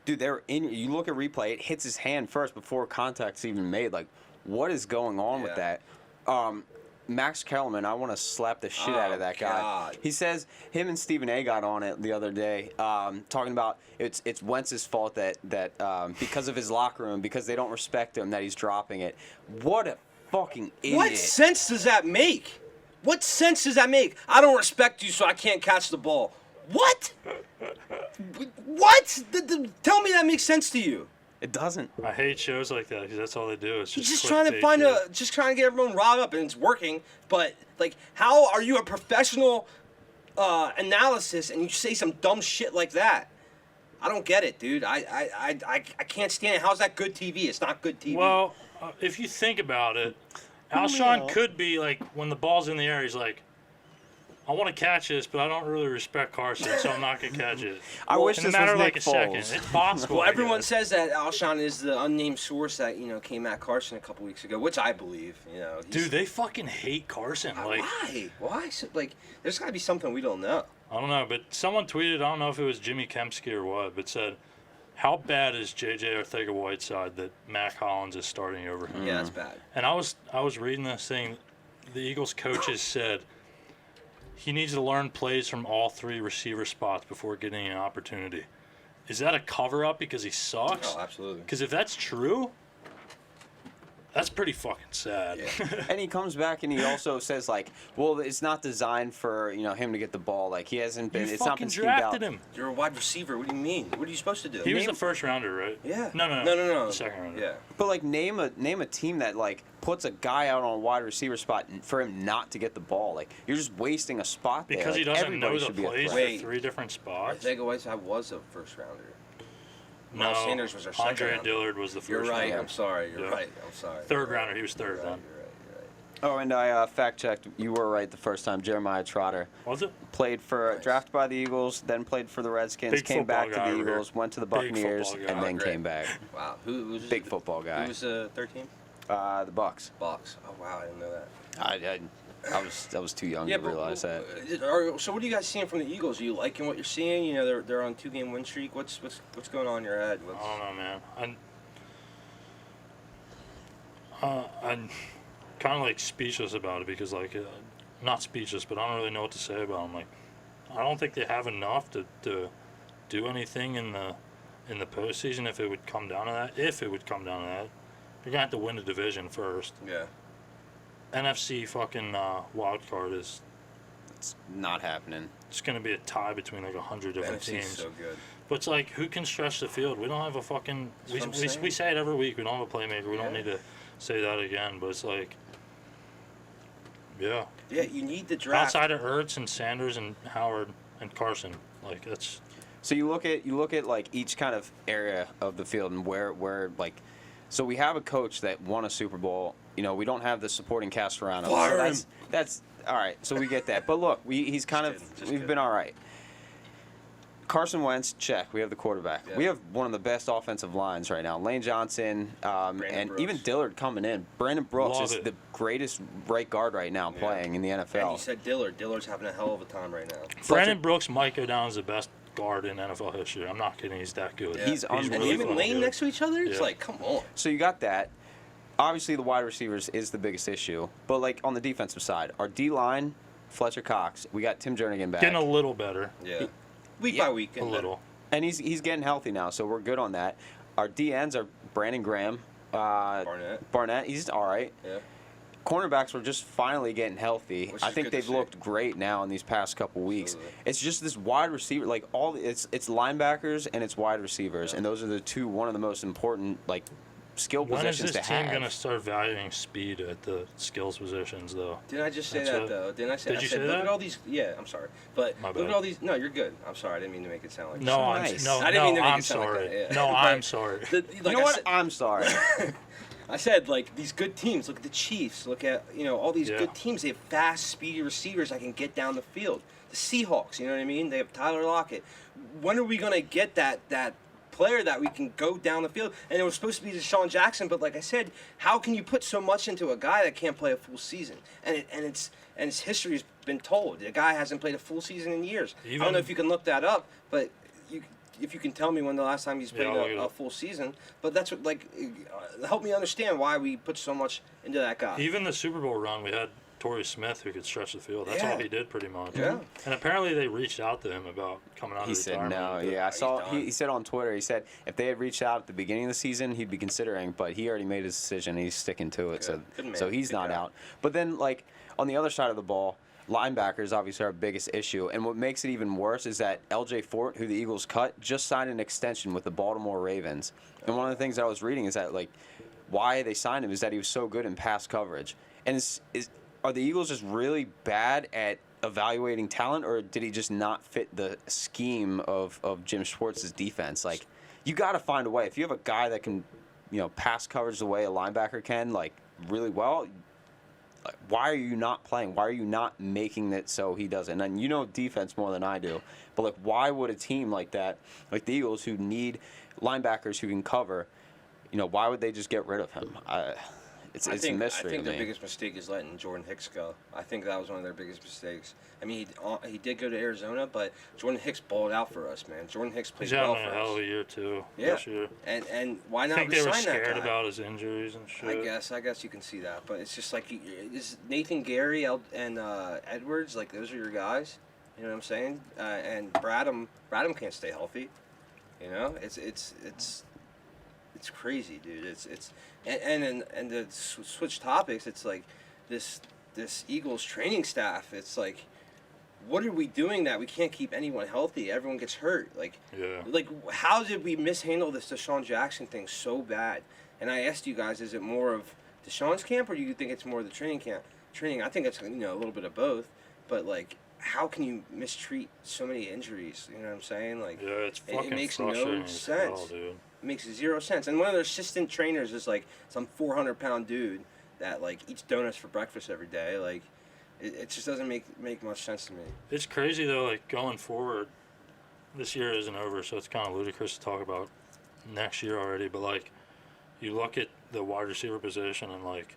dude, they're in. You look at replay, it hits his hand first before contact's even made. What is going on with that? Max Kellerman, I want to slap the shit out of that guy. God. He says him and Stephen A. got on it the other day, talking about it's Wentz's fault that because of his locker room, because they don't respect him, that he's dropping it. What a fucking idiot! What sense does that make? What sense does that make? I don't respect you, so I can't catch the ball. What? What? Tell me that makes sense to you. It doesn't. I hate shows like that because that's all they do. It's He's just just trying to clickbait find shit. just trying to get everyone riled up, and it's working. But like, how are you a professional analysis and you say some dumb shit like that? I don't get it, dude. I can't stand it. How's that good TV? It's not good TV. Well, if you think about it, Alshon could be like when the ball's in the air, he's like, I want to catch this, but I don't really respect Carson, so I'm not gonna catch it. I wish in this a matter was of like Nick a second. Foles. It's possible. well, I everyone guess. says that Alshon is the unnamed source that came at Carson a couple weeks ago, which I believe. He's- Dude, they fucking hate Carson. Like, why? Why? So, like, there's got to be something we don't know. I don't know, but someone tweeted, I don't know if it was Jimmy Kempsky or what, but said, how bad is J.J. Arcega-Whiteside that Mac Hollins is starting over him? Yeah, that's bad. And I was reading this thing. The Eagles coaches said he needs to learn plays from all three receiver spots before getting an opportunity. Is that a cover-up because he sucks? Oh, absolutely. Because if that's true, that's pretty fucking sad. Yeah. And he comes back and he also says like, well, it's not designed for him to get the ball. Like he hasn't been. You It's not fucking been schemed out. drafted him. You're a wide receiver. What do you mean? What are you supposed to do? He was the first rounder, right? Yeah. No. The second rounder. Yeah. But like name a team that like puts a guy out on a wide receiver spot for him not to get the ball. Like you're just wasting a spot there. Because he Like, doesn't know everybody the should be a plays threat. Wait. for three different spots. Arcega-Whiteside was a first rounder. No, Miles Sanders was our second Andre rounder. Dillard was the first You're right. rounder. I'm sorry. You're Yeah. right. I'm sorry. Third rounder. He was third You're then. right. You're right. Oh, and I fact checked. You were right the first time. Jeremiah Trotter Was it? played for Nice. drafted by the Eagles, then played for the Redskins, Big came football back to guy the over here. Eagles, went to the Big Buccaneers, football guy. and then Great. came back. Wow. Who's Big football guy. Who was the third team? The Bucks. Bucks. Oh wow, I didn't know that. I was too young to realize that. So what are you guys seeing from the Eagles? Are you liking what you're seeing? They're on 2-game win streak. What's going on in your head? I don't know, man. I'm kind of like speechless about it because not speechless, but I don't really know what to say about them. Like, I don't think they have enough to do anything in the postseason if it would come down to that. You're gonna have to win the division first. Yeah. NFC fucking wild card is It's not happening. it's gonna be a tie between like 100 different NFC's teams. so good. But it's like, who can stretch the field? We don't have a fucking. That's what I'm We saying. say it every week. We don't have a playmaker. We don't Yeah. need to say that again. But it's like, yeah. Yeah, you need the draft. Outside of Ertz and Sanders and Howard and Carson, like that's. So you look at like each kind of area of the field and where like, so we have a coach that won a Super Bowl. We don't have the supporting cast around him. Fire So that's all right. So we get that. But look, he's kind of Just we've kidding. been all right. Carson Wentz, check. We have the quarterback. Yeah. We have one of the best offensive lines right now. Lane Johnson, and Brooks. even Dillard coming in. Brandon Brooks Love is it. the greatest right guard right now Yeah. playing in the And NFL. you said Dillard. Dillard's having a hell of a time right now. Brandon Brooks might go down as the best guard in NFL history. I'm not kidding. He's that good. Yeah. He's and unbelievable. him and fucking Lane good. next to each other. It's Yeah. like, come on. So you got that. Obviously, the wide receivers is the biggest issue. But, like, on the defensive side, our D-line, Fletcher Cox, we got Tim Jernigan back. Getting a little better. Yeah. Week Yeah, by week. A getting little. And he's getting healthy now, so we're good on that. Our DNs are Brandon Graham. better. Barnett, he's all right. Yeah. Cornerbacks were just finally getting healthy. Which I is think good to they've see. looked great now in these past couple weeks. Absolutely. It's just this wide receiver, like it's linebackers and it's wide receivers, Yeah. and those are one of the most important like skill When is positions this to team have. gonna start valuing speed at the skills positions, though? Didn't I just say That's that what- though? Didn't I say? Did I you said, say look that? at all these. Yeah, I'm sorry, but My look bad. at all these. No, you're good. I'm sorry. I didn't mean to make it sound like. No, So I'm nice. no, I didn't mean to make I'm it sound like sorry. that, yeah. No, But I'm sorry. The, You like know I what? said- I'm sorry. I said, like, these good teams. Look at the Chiefs. Look at, all these Yeah. good teams. They have fast, speedy receivers that can get down the field. The Seahawks, you know what I mean? They have Tyler Lockett. When are we going to get that player that we can go down the field? And it was supposed to be Deshaun Jackson, but like I said, how can you put so much into a guy that can't play a full season? And its history has been told. The guy hasn't played a full season in years. I don't know Even- if you can look that up, but if you can tell me when the last time he's Yeah, played I'll look it a up. full season, but that's what help me understand why we put so much into that guy. Even the Super Bowl run, we had Torrey Smith who could stretch the field. That's Yeah. all he did, pretty much. Yeah. And apparently they reached out to him about coming out He of said retirement. no. but- Yeah, I he's saw. done. He said on Twitter. He said if they had reached out at the beginning of the season, he'd be considering. But he already made his decision. He's sticking to it. Good. Good man. So he's Good not guy. out. But then, like on the other side of the ball, linebackers obviously are our biggest issue. And what makes it even worse is that L.J. Fort, who the Eagles cut, just signed an extension with the Baltimore Ravens. And one of the things I was reading is that, like, why they signed him is that he was so good in pass coverage. And are the Eagles just really bad at evaluating talent, or did he just not fit the scheme of Jim Schwartz's defense? Like, you got to find a way. If you have a guy that can, pass coverage the way a linebacker can, like, really well, why are you not playing? Why are you not making it so he doesn't? And you know defense more than I do, but, like, why would a team like that, like the Eagles, who need linebackers who can cover, why would they just get rid of him? It's a mystery I think to their me. biggest mistake is letting Jordan Hicks go. I think that was one of their biggest mistakes. I mean, he did go to Arizona, but Jordan Hicks balled out for us, man. Jordan Hicks played He's well having for a hell of us. a year too. Yeah. This year. And why I not think they were resign that scared guy? about his injuries and shit. I guess you can see that, but it's just like this Nathan Gary and Edwards, like those are your guys. You know what I'm saying? And Bradham can't stay healthy. It's crazy, dude. And to switch topics, it's like this Eagles training staff. It's like, what are we doing that we can't keep anyone healthy? Everyone gets hurt. Like how did we mishandle this Deshaun Jackson thing so bad? And I asked you guys, is it more of Deshaun's camp, or do you think it's more of the training camp? Training, I think it's a little bit of both. But like, how can you mistreat so many injuries? You know what I'm saying? Like, yeah, it's fucking it makes frustrating no as sense. hell, dude. It makes zero sense. And one of their assistant trainers is like some 400-pound dude that like eats donuts for breakfast every day. Like, it just doesn't make much sense to me. It's crazy though. Like going forward, this year isn't over, so it's kind of ludicrous to talk about next year already. But like, you look at the wide receiver position, and like,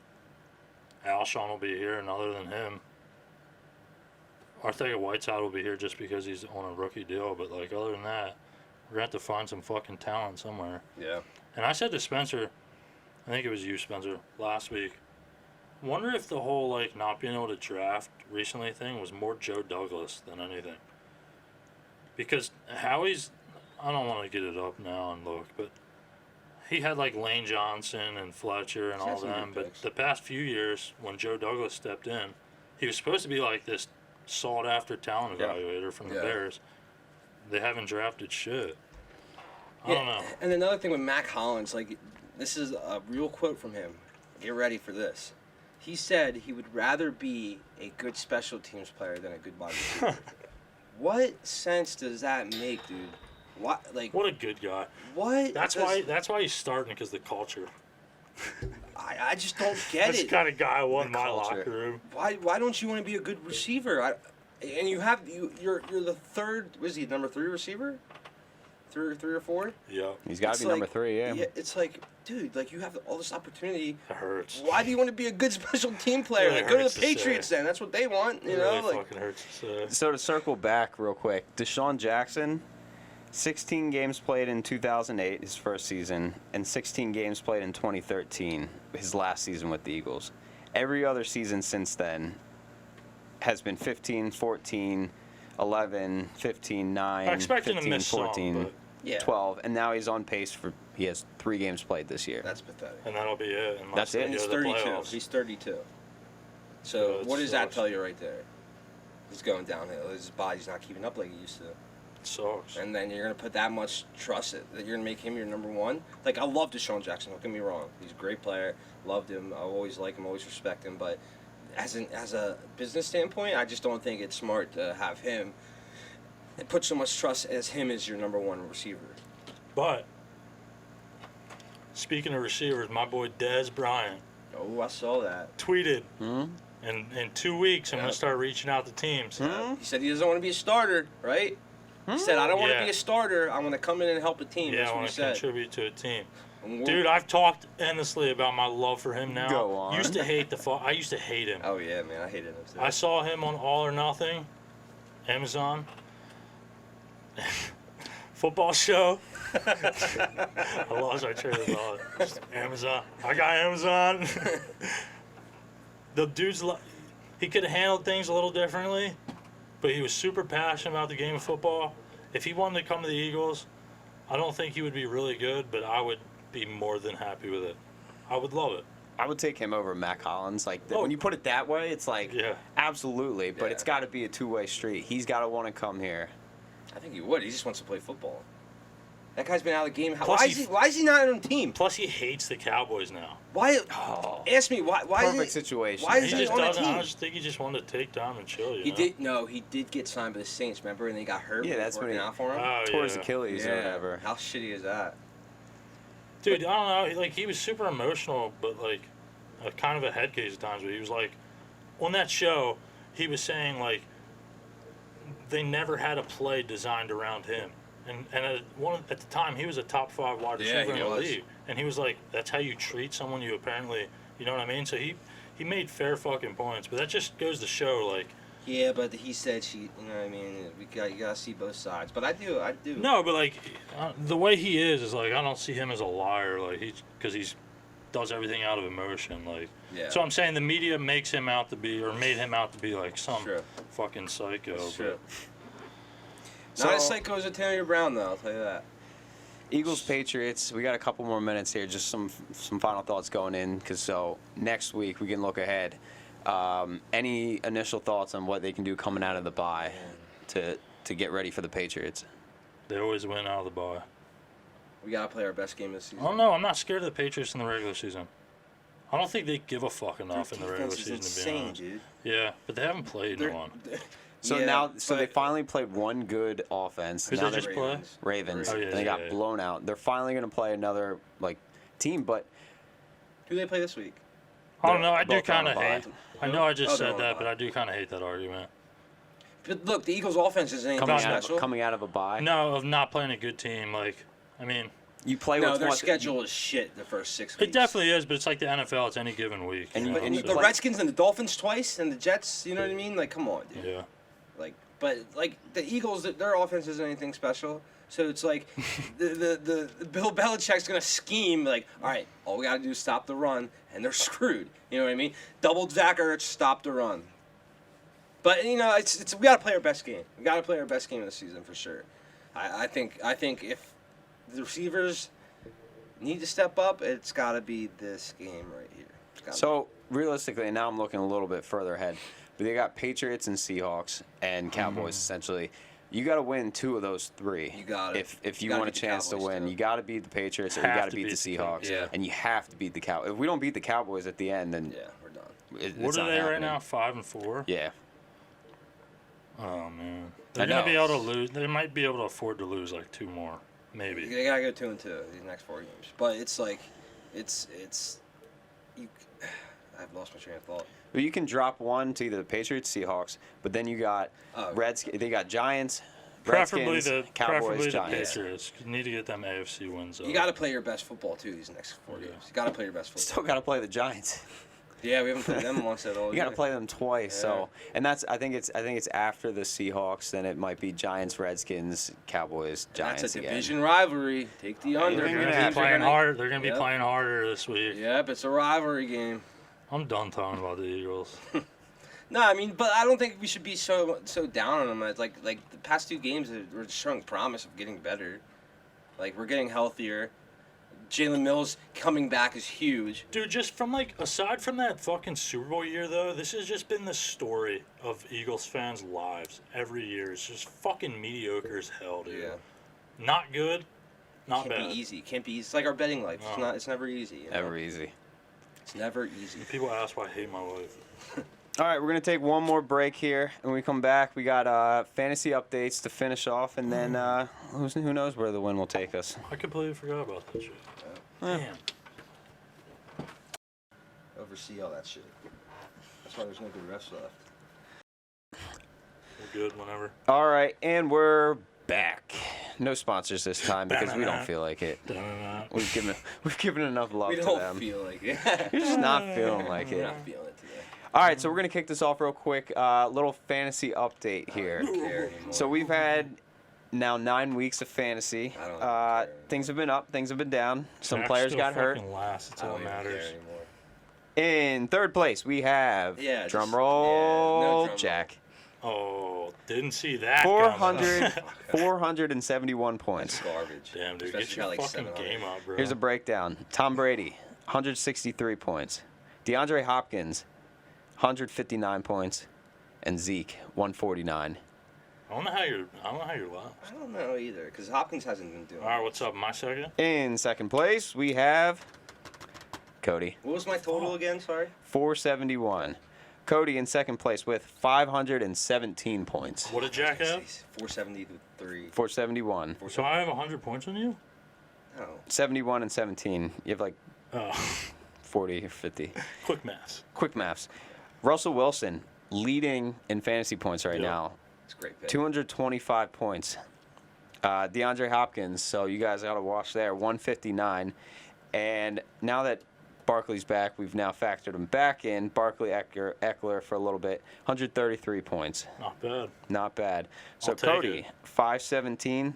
Alshon will be here, and other than him, Arcega-Whiteside will be here just because he's on a rookie deal. But like, other than that, we're gonna have to find some fucking talent somewhere. Yeah. And I said to Spencer, I think it was you, Spencer, last week, wonder if the whole like not being able to draft recently thing was more Joe Douglas than anything. Because Howie's, I don't want to get it up now and look, but he had like Lane Johnson and Fletcher and He's had all some them. good But picks. the past few years, when Joe Douglas stepped in, he was supposed to be like this sought after talent Yeah. evaluator from the Yeah. Bears. They haven't drafted shit. I don't know. And another thing with Mac Hollins, like, this is a real quote from him. Get ready for this. He said he would rather be a good special teams player than a good wide receiver. What sense does that make, dude? What, like, What a good guy. what? That's does- why he's starting, because the culture. I just don't get That's it. the kind of guy I want in The my culture. locker room. Why don't you want to be a good receiver? And you're the third. Was he number 3 receiver? Three or 4? Yeah, He's got to It's be number like- 3, yeah. It's like, dude, like you have all this opportunity. it hurts. Why do you want to be a good special team player? Really Like, go to hurts the to say. Patriots then. That's what they want. You It know, really like fucking hurts to say. So to circle back real quick, Deshaun Jackson, 16 games played in 2008, his first season, and 16 games played in 2013, his last season with the Eagles. Every other season since then has been 15, 14, 11, 15, 9, I expect him to 15, miss some, 14, but- yeah, 12, and now he's on pace he has 3 games played this year. that's pathetic. And that'll be it. Unless That's they it. And go he's to the 32. playoffs. He's 32. Yeah, So it what does that sucks. tell you right there? He's going downhill. His body's not keeping up like he used to. It sucks. And then you're gonna put that much trust that you're gonna make him your number 1. Like, I love Deshaun Jackson. Don't get me wrong. He's a great player. Loved him. I always like him. Always respect him. But as a business standpoint, I just don't think it's smart to have him and put so much trust as him as your number 1 receiver. But speaking of receivers, my boy Dez Bryant Oh, I saw that. tweeted, Hmm? in 2 weeks I'm Yeah. gonna start reaching out to teams. He said he doesn't want to be a starter, right? He said, I don't want to Yeah. be a starter. I want to come in and help a team. Yeah, That's I what want he to said. contribute to a team. And we'll- Dude, I've talked endlessly about my love for him now. Go on. Used to hate I used to hate him. Oh, yeah, man. I hated him. Too. I saw him on All or Nothing, Amazon, football show. I lost my train of thought. Just Amazon. I got Amazon. The dude's he could have handled things a little differently, but he was super passionate about the game of football. If he wanted to come to the Eagles, I don't think he would be really good, but I would be more than happy with it. I would love it. I would take him over Matt Collins. Like when you put it that way, it's like Yeah. absolutely. But Yeah. it's got to be a two-way street. He's got to want to come here. I think he would. He just wants to play football. That guy's been out of the game. Plus Why is he not on the team? Plus, he hates the Cowboys now. Why? Oh. Ask me why. Perfect situation. Why He is he just on the doesn't. team? I just think he just wanted to take time and chill. You He know? did. No, he did get signed by the Saints. Remember, and they got hurt. Yeah, when that's it was when he- working out for him. Oh, Tore his yeah. Achilles or whatever. How shitty is that? Dude, I don't know. Like, he was super emotional, but like, kind of a head case at times. But he was like, on that show, he was saying like, they never had a play designed around him, and at the time he was a top 5 wide Yeah, receiver he in the was. league, and he was like, that's how you treat someone you apparently, you know what I mean? So he made fair fucking points, but that just goes to show like. Yeah, but he said she. You know what I mean? You gotta see both sides. But I do. No, but like, the way he is like, I don't see him as a liar, like because he's does everything out of emotion, like. Yeah. So I'm saying the media makes him out to be, or made him out to be like some True. fucking psycho. That's but- true. So- Not as psycho as Antonio Brown, though. I'll tell you that. Eagles, Patriots. We got a couple more minutes here. Just some final thoughts going in, because so next week we can look ahead. Any initial thoughts on what they can do coming out of the bye to get ready for the Patriots? They always win out of the bye. We gotta play our best game this season. Oh no, I'm not scared of the Patriots in the regular season. I don't think they give a fuck Their enough in the regular defense is season to be insane, honest. dude. Yeah, but they haven't played in one. So Yeah, now, so they but- finally played one good offense. Who'd Now they just they're play? Ravens. Oh, yeah, and they yeah, got yeah. blown out. They're finally going to play another like team, but Who they play this week? I don't know. I do Both on kind a of bye. hate. I know I just Oh, they're said on a that, bye. but I do kind of hate that argument. But look, the Eagles' offense isn't anything special. coming out of a bye. No, of not playing a good team. Like, I mean, You play No, with their what- schedule is shit the first 6 weeks. it definitely is, but it's like the NFL. It's any given week. And you you- know, and you so- The play- Redskins and the Dolphins twice, and the Jets. You know what I mean? Like, come on, dude. yeah. Like, but like the Eagles, their offense isn't anything special. So it's like the Bill Belichick's gonna scheme like, all right, all we gotta do is stop the run, and they're screwed. You know what I mean? Double Zach Ertz, stop the run. But you know, it's we gotta play our best game. We gotta play our best game of the season for sure. I think if the receivers need to step up, it's gotta be this game right here. It's gotta So realistically, and now I'm looking a little bit further ahead, but they got Patriots and Seahawks and Cowboys essentially. You got to win 2 of those 3. You got it. If You you gotta want a beat the chance to Cowboys, win, too. you got to beat the Patriots or you Have got to to beat the beat the Seahawks, Yeah. and you have to beat the Cowboys. If we don't beat the Cowboys at the end, then yeah, we're done. it's What are not they right happening. now? 5-4. Yeah. Oh man, I they're gonna know. be able to lose. They might be able to afford to lose like 2 more, maybe. They gotta go 2-2 these next 4 games. But it's like, it's you. I've lost my train of thought. Well, you can drop one to either the Patriots, Seahawks, but then you got Oh. They got Giants, Preferably Redskins, the Cowboys, preferably the Giants. Patriots. You need to get them AFC wins. You got to play your best football too these next 4 games. You got to play your best football. Still got to play the Giants. Yeah, we haven't played them once at all. You got to either. play them twice. Yeah. So, and that's I think it's after the Seahawks. Then it might be Giants, Redskins, Cowboys, Giants That's a again. division rivalry. Take the under. They're They're gonna gonna be have- playing hard. They're gonna be Yep. playing harder this week. Yep, it's a rivalry game. I'm done talking about the Eagles. No, I mean, but I don't think we should be so down on them. It's like the past 2 games we're showing promise of getting better. Like we're getting healthier. Jalen Mills coming back is huge. Dude, just from like aside from that fucking Super Bowl year though, this has just been the story of Eagles fans' lives every year. It's just fucking mediocre as hell, dude. Yeah. Not good, not Can't bad. be easy. Can't be easy. It's like our betting life. It's No. not. It's never easy. You know? Never easy. It's never easy. People ask why I hate my life. All right, we're gonna take one more break here, and when we come back, we got fantasy updates to finish off, and then who knows where the win will take us. I completely forgot about that shit. Damn. Oversee all that shit. That's why there's no good refs left. We're good whenever. All right, and we're back. No sponsors this time because we don't feel like it. Da-da-da. We've given enough love We to don't them. feel like it. You're just not feeling like We're it. not feeling it today. All right, so we're gonna kick this off real quick. Little fantasy update here. I don't care anymore. So we've had now 9 weeks of fantasy. I don't care. Things have been up, things have been down. Some Jack players still got hurt. fucking Last. That's I all don't that even care matters. anymore. In third place, we have Yeah, drum just- roll, yeah, no drum roll. Jack. Oh, didn't see that. 400, coming. 471 points. It's garbage. Damn, dude, Especially get your got, like, fucking 700. game up, bro. Here's a breakdown. Tom Brady, 163 points. DeAndre Hopkins, 159 points, and Zeke, 149. I don't know how you're last. I don't know either, because Hopkins hasn't been doing All right, what's up? My second? In second place, we have Cody, What was my total again? Sorry. 471. Cody in second place with 517 points. What did Jack have? 473. 471. So I have 100 points on you? Oh. 71 and 17. You have like Oh, 40 or 50. quick maths. Quick maths. Russell Wilson leading in fantasy points right Yeah. now. It's a great pick. 225 points. DeAndre Hopkins, so you guys got to watch there, 159. And now that Barkley's back, we've now factored him back in. Barkley, Eckler for a little bit, 133 points. Not bad. Not bad. So I'll take Cody, it. 517.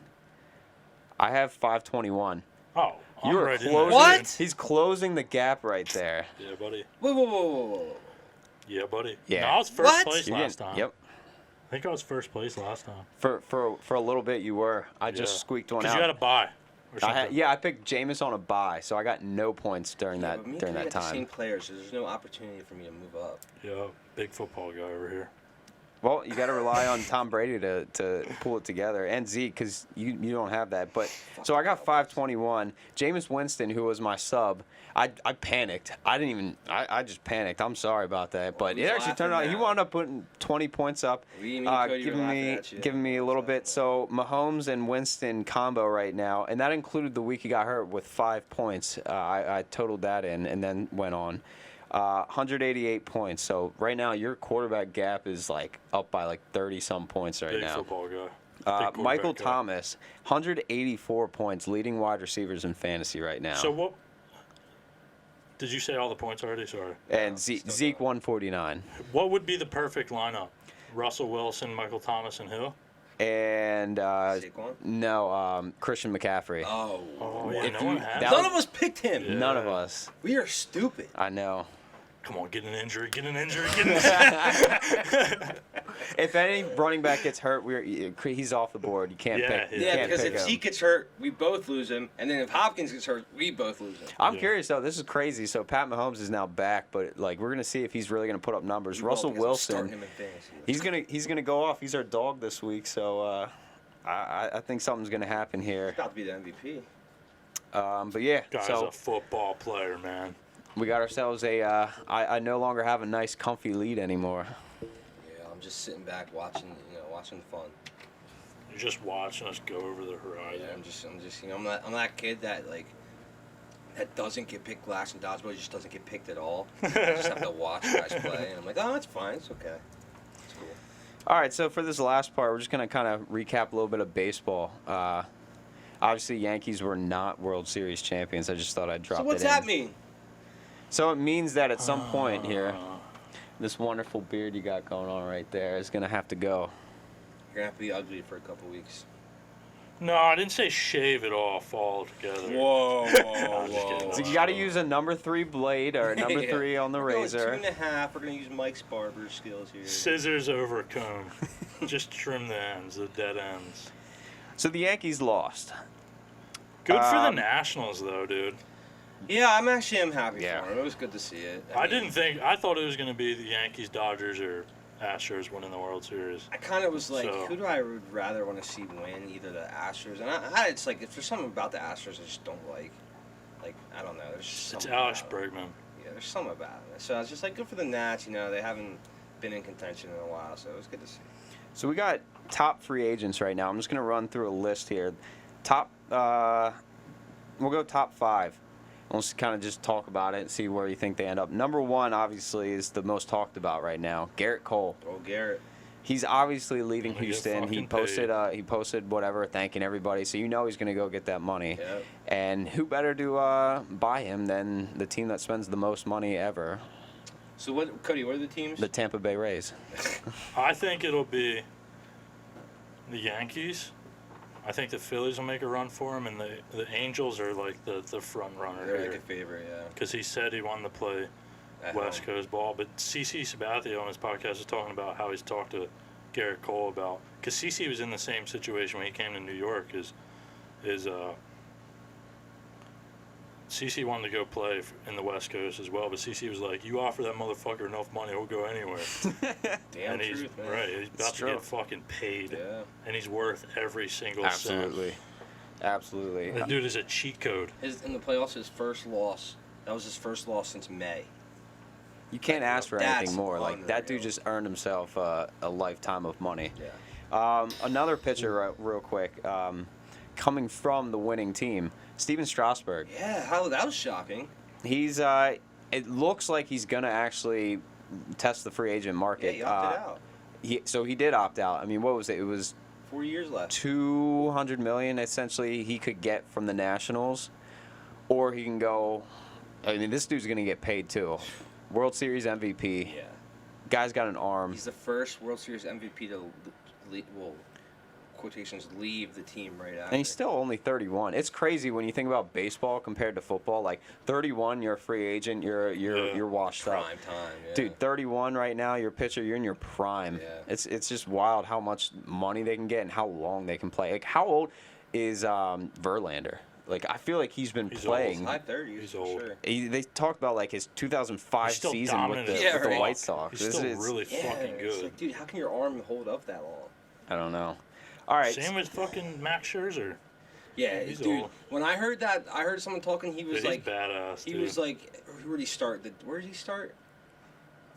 I have 521. Oh, I'm You're right in closing. there. What? He's closing the gap right there. Yeah, buddy. Whoa. Yeah, buddy. Yeah. No, I was first What? place You're last getting- time. Yep. I think I was first place last time. For a little bit you were. I just squeaked one Because out. you had a bye or I something. I picked Jameis on a bye, so I got no points during Yeah, that but me and during Cody that got the same time. players, so there's no opportunity for me to move up. Yeah, big football guy over here. Well, you got to rely on Tom Brady to pull it together, and Zeke, because you don't have that. But so I got 521. Jameis Winston, who was my sub, I panicked. I just panicked. I'm sorry about that, but who's it actually turned out laughing he now? wound up putting 20 points up, We, me and Cody were giving laughing me at you. giving me a little bit. So Mahomes and Winston combo right now, and that included the week he got hurt with 5 points. I totaled that in and then went on. 188 points. So right now your quarterback gap is like up by like 30 some points right Big now. football guy. Big Michael quarterback guy. Thomas, 184 points, leading wide receivers in fantasy right now. So what? Did you say all the points already? Sorry. And No, Zeke, still Zeke going. 149. What would be the perfect lineup? Russell Wilson, Michael Thomas, and who? And Saquon? no, Christian McCaffrey. Oh, yeah, If no you- one has that it. None of us picked him. Yeah. None of us. We are stupid. I know. Come on, get an injury, get an injury, get an injury. If any running back gets hurt, he's off the board. You can't Yeah, pick. yeah. You Yeah, can't because pick if him. Zeke gets hurt, we both lose him, and then if Hopkins gets hurt, we both lose him. I'm Yeah. curious though. This is crazy. So Pat Mahomes is now back, but like we're gonna see if he's really gonna put up numbers. We Russell won't, because I'm starting Wilson, him in fantasy. he's gonna go off. He's our dog this week, so I think something's gonna happen here. He's about to be the MVP. But yeah, Guy's so a football player, man. we got ourselves a. I no longer have a nice, comfy lead anymore. Yeah, I'm just sitting back watching the fun. You're just watching us go over the horizon. Yeah, I'm just, I'm that kid that that doesn't get picked last in dodgeball. He just doesn't get picked at all. I just have to watch guys play, and I'm like, oh, it's fine, it's okay, it's cool. All right, so for this last part, we're just gonna kind of recap a little bit of baseball. Obviously, Yankees were not World Series champions. I just thought I'd drop So what's it in. that mean? So it means that at some point here, this wonderful beard you got going on right there is gonna have to go. You're gonna have to be ugly for a couple weeks. No, I didn't say shave it off altogether. Whoa, I'm just kidding. So you got to use a number 3 blade or a number Yeah. 3 on the We're going razor. 2.5. We're gonna use Mike's barber skills here. Scissors over comb. Just trim the ends, the dead ends. So the Yankees lost. Good for the Um, Nationals, though, dude. Yeah, I'm happy Yeah. for him. It was good to see it. I mean, I thought it was going to be the Yankees, Dodgers, or Astros winning the World Series. I kind of was like, So- who do I would rather want to see win? Either the Astros, and it's like if there's something about the Astros I just don't like. Like I don't know. There's just It's something Alex about it. Bregman. Yeah, there's something about it. So I was just like, good for the Nats. They haven't been in contention in a while, so it was good to see. So we got top free agents right now. I'm just going to run through a list here. We'll go top 5. We'll kind of just talk about it and see where you think they end up. Number 1, obviously, is the most talked about right now. Garrett Cole. Oh, Garrett. He's obviously leaving Gonna get Houston. He fucking posted whatever, thanking everybody. So you know he's going to go get that money. Yep. And who better to buy him than the team that spends the most money ever, So what, Cody? What are the teams? the Tampa Bay Rays. I think it'll be the Yankees. I think the Phillies will make a run for him, and the Angels are like the front runner They're here. like a favorite, yeah. Because he said he wanted to play At West home. Coast ball. But CC Sabathia on his podcast was talking about how he's talked to Garrett Cole about, because CC was in the same situation when he came to New York. Is CC wanted to go play in the West Coast as well, but CC was like, "You offer that motherfucker enough money, he'll go anywhere." Damn and he's truth, man. right. He's about to true. get fucking paid, Yeah. and he's worth every single Absolutely. cent. Absolutely. The dude is a cheat code. In the playoffs, his first loss. That was his first loss since May. You can't ask for That's anything more. Like, that dude unreal. just earned himself a lifetime of money. Yeah. Another pitcher, real quick, coming from the winning team, Steven Strasburg. Yeah, how that was shocking. He's it looks like he's gonna actually test the free agent Yeah, market. he opted out. So he did opt out. I mean, what was it? It was 4 years left. $200 million essentially he could get from the Nationals, or he can go. I mean, this dude's gonna get paid too. World Series MVP. Yeah. Guy's got an arm. He's the first World Series MVP to, quotations, leave the team right after. And he's still only 31. It's crazy when you think about baseball compared to football. Like 31, you're a free agent. You're washed up. prime time. Yeah. Dude, 31 right now, you're a pitcher, you're in your prime. Yeah. It's just wild how much money they can get and how long they can play. Like, how old is Verlander? Like, I feel like he's been He's playing. High 30s He's for old. sure. They talked about like his 2005 He's still season with dominant the, as Yeah, with the right. White Sox. He's still really Yeah, fucking it's good. like, dude, how can your arm hold up that long? I don't know. All right. Same with fucking Max Scherzer. Yeah, He's dude. old. When I heard that, I heard someone talking. He was Dude, like, he's badass. he dude. was like, where did he start? Where did he start?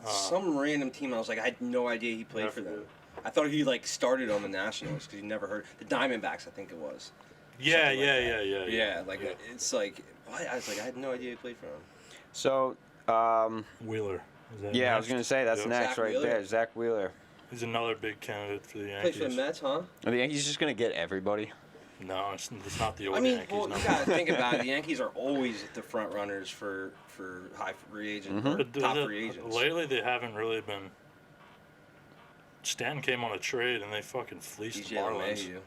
Uh, Some random team. I was like, I had no idea he played for them. I thought he like started on the Nationals because you never heard the Diamondbacks. I think it was. Yeah, something like yeah, that. yeah, yeah, Yeah, like it's like what? I was like, I had no idea he played for him. So, Wheeler. Is that yeah, I was next? going to say that's Yep. next Zach right Wheeler? there. Zach Wheeler. He's another big candidate for the Played Yankees. for the Mets, huh? Are the Yankees just going to get everybody? No, it's not the old I mean, Yankees. well, no. you gotta think about it. The Yankees are always the front runners for high free agent, or But top free agents. lately, they haven't really been. Stanton came on a trade and they fucking fleeced the DJ Marlins. LeMahieu.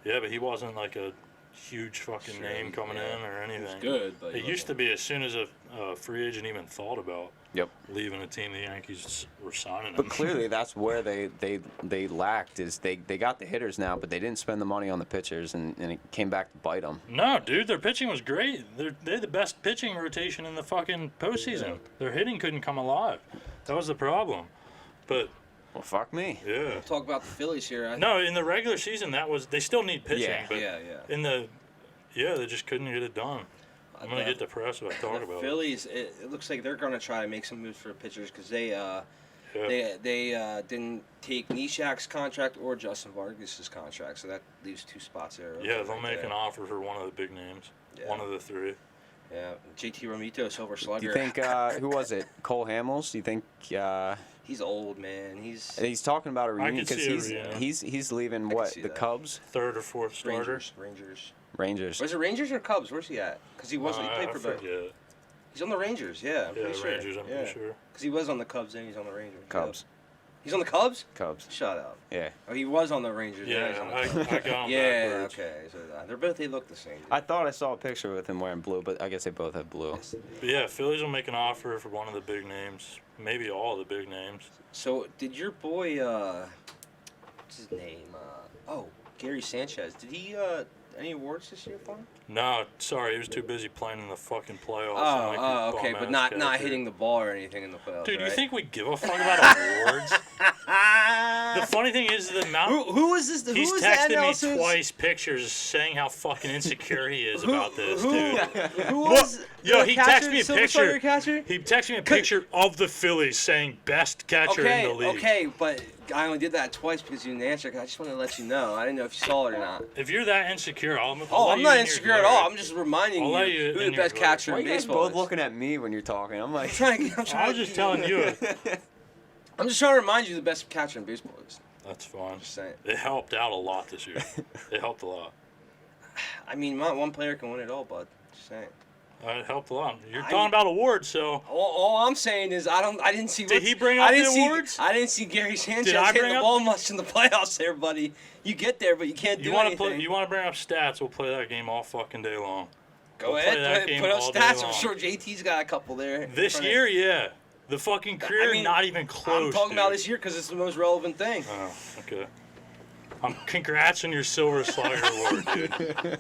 Yeah, but he wasn't like a huge fucking Sure, name coming yeah. in or anything. He was good, but It used to be as soon as a free agent even thought about Yep. leaving a team, the Yankees were signing him. But clearly, that's where they lacked is they got the hitters now, but they didn't spend the money on the pitchers, and it came back to bite them. No, dude, their pitching was great. They're the best pitching rotation in the fucking postseason. Their hitting couldn't come alive. That was the problem. But Well, fuck me. yeah, Talk about the Phillies here. no, in the regular season they still need pitching. Yeah. But yeah. in they just couldn't get it done. I'm gonna get depressed if I talk The about Phillies, it looks like they're gonna try to make some moves for pitchers because they it. Yeah. didn't take Nishak's contract or Justin Vargas's contract, so that leaves 2 spots there. Yeah, they'll right make there. an offer for one of the big names. Yeah. One of the 3. Yeah, JT Romito, Silver Slugger. Do you think who was it? Cole Hamels? Do you think He's old, man. he's talking about a reunion could because see a reunion. he's leaving could what see the that. Cubs, 3rd or 4th starter. Rangers. Rangers. Was it Rangers or Cubs? Where's he at? Because he was. He played I for both. forget. He's on the Rangers. Yeah, I'm Yeah, pretty sure. Rangers. I'm pretty sure. Because he was on the Cubs and he's on the Rangers. Cubs. Yeah. He's on the Cubs? Cubs. Shut up. Yeah. Oh, he was on the Rangers. Yeah, he's on the I Cubs. got him Yeah, backwards. okay. So they look the same. I thought I saw a picture with him wearing blue, but I guess they both have blue. But yeah, Phillies will make an offer for one of the big names, maybe all the big names. So did your boy, what's his name? Gary Sanchez. Did he any awards this year for him? No, sorry, he was too busy playing in the fucking playoffs. and, like, his Okay, but bum-ass not character. hitting the ball or anything in the playoffs. Dude, right? you think we give a fuck about awards? The funny thing is the amount. who was this? He's who was texted me analysis? twice pictures saying how fucking insecure he is about this, who, dude. Who was? Yo, the he catcher, texted me a Silver picture. Slugger catcher? He texted me a picture of the Phillies saying best catcher in the league. Okay, but I only did that twice because you didn't answer. I just wanted to let you know. I didn't know if you saw it or not. If you're that insecure, I'll Oh, let I'm you not in your insecure at glory. all. I'm just reminding I'll you let you who in the your best glory. catcher Why are in you guys baseball both is. looking at me when you're talking? I'm like, I was just telling you. I'm just trying to remind you who the best catcher in baseball is. That's fine. Just saying. It helped out a lot this year. It helped a lot. I mean, not one player can win it all, bud. Just saying. It helped a lot. You're talking about awards, so All I'm saying is I didn't see. Did he bring up the awards? I didn't see Gary Sanchez Did I hitting bring the up- ball much in the playoffs, there, buddy. You get there, but you can't do you want to anything. play. You want to bring up stats? We'll play that game all fucking day long. Go We'll play that ahead, game put up all day stats. I'm long. sure JT's got a couple there. in This front of- year, yeah. The fucking career, I mean, not even close. I'm talking about dude. this year because it's the most relevant thing. Oh, okay. Congrats on your Silver Slugger award, dude.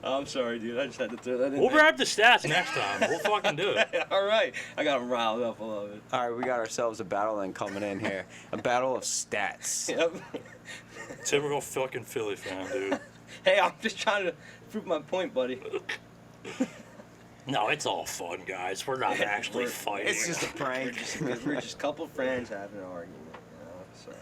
I'm sorry, dude. I just had to throw that in We'll there. grab the stats next time. We'll fucking do it. All right. I got him riled up. I love it. All right, we got ourselves a battle then coming in here. A battle of stats. Yep. Typical fucking Philly fan, dude. Hey, I'm just trying to prove my point, buddy. No, it's all fun, guys. We're not actually fighting. It's just a prank. We're just a couple friends having an argument, you know. So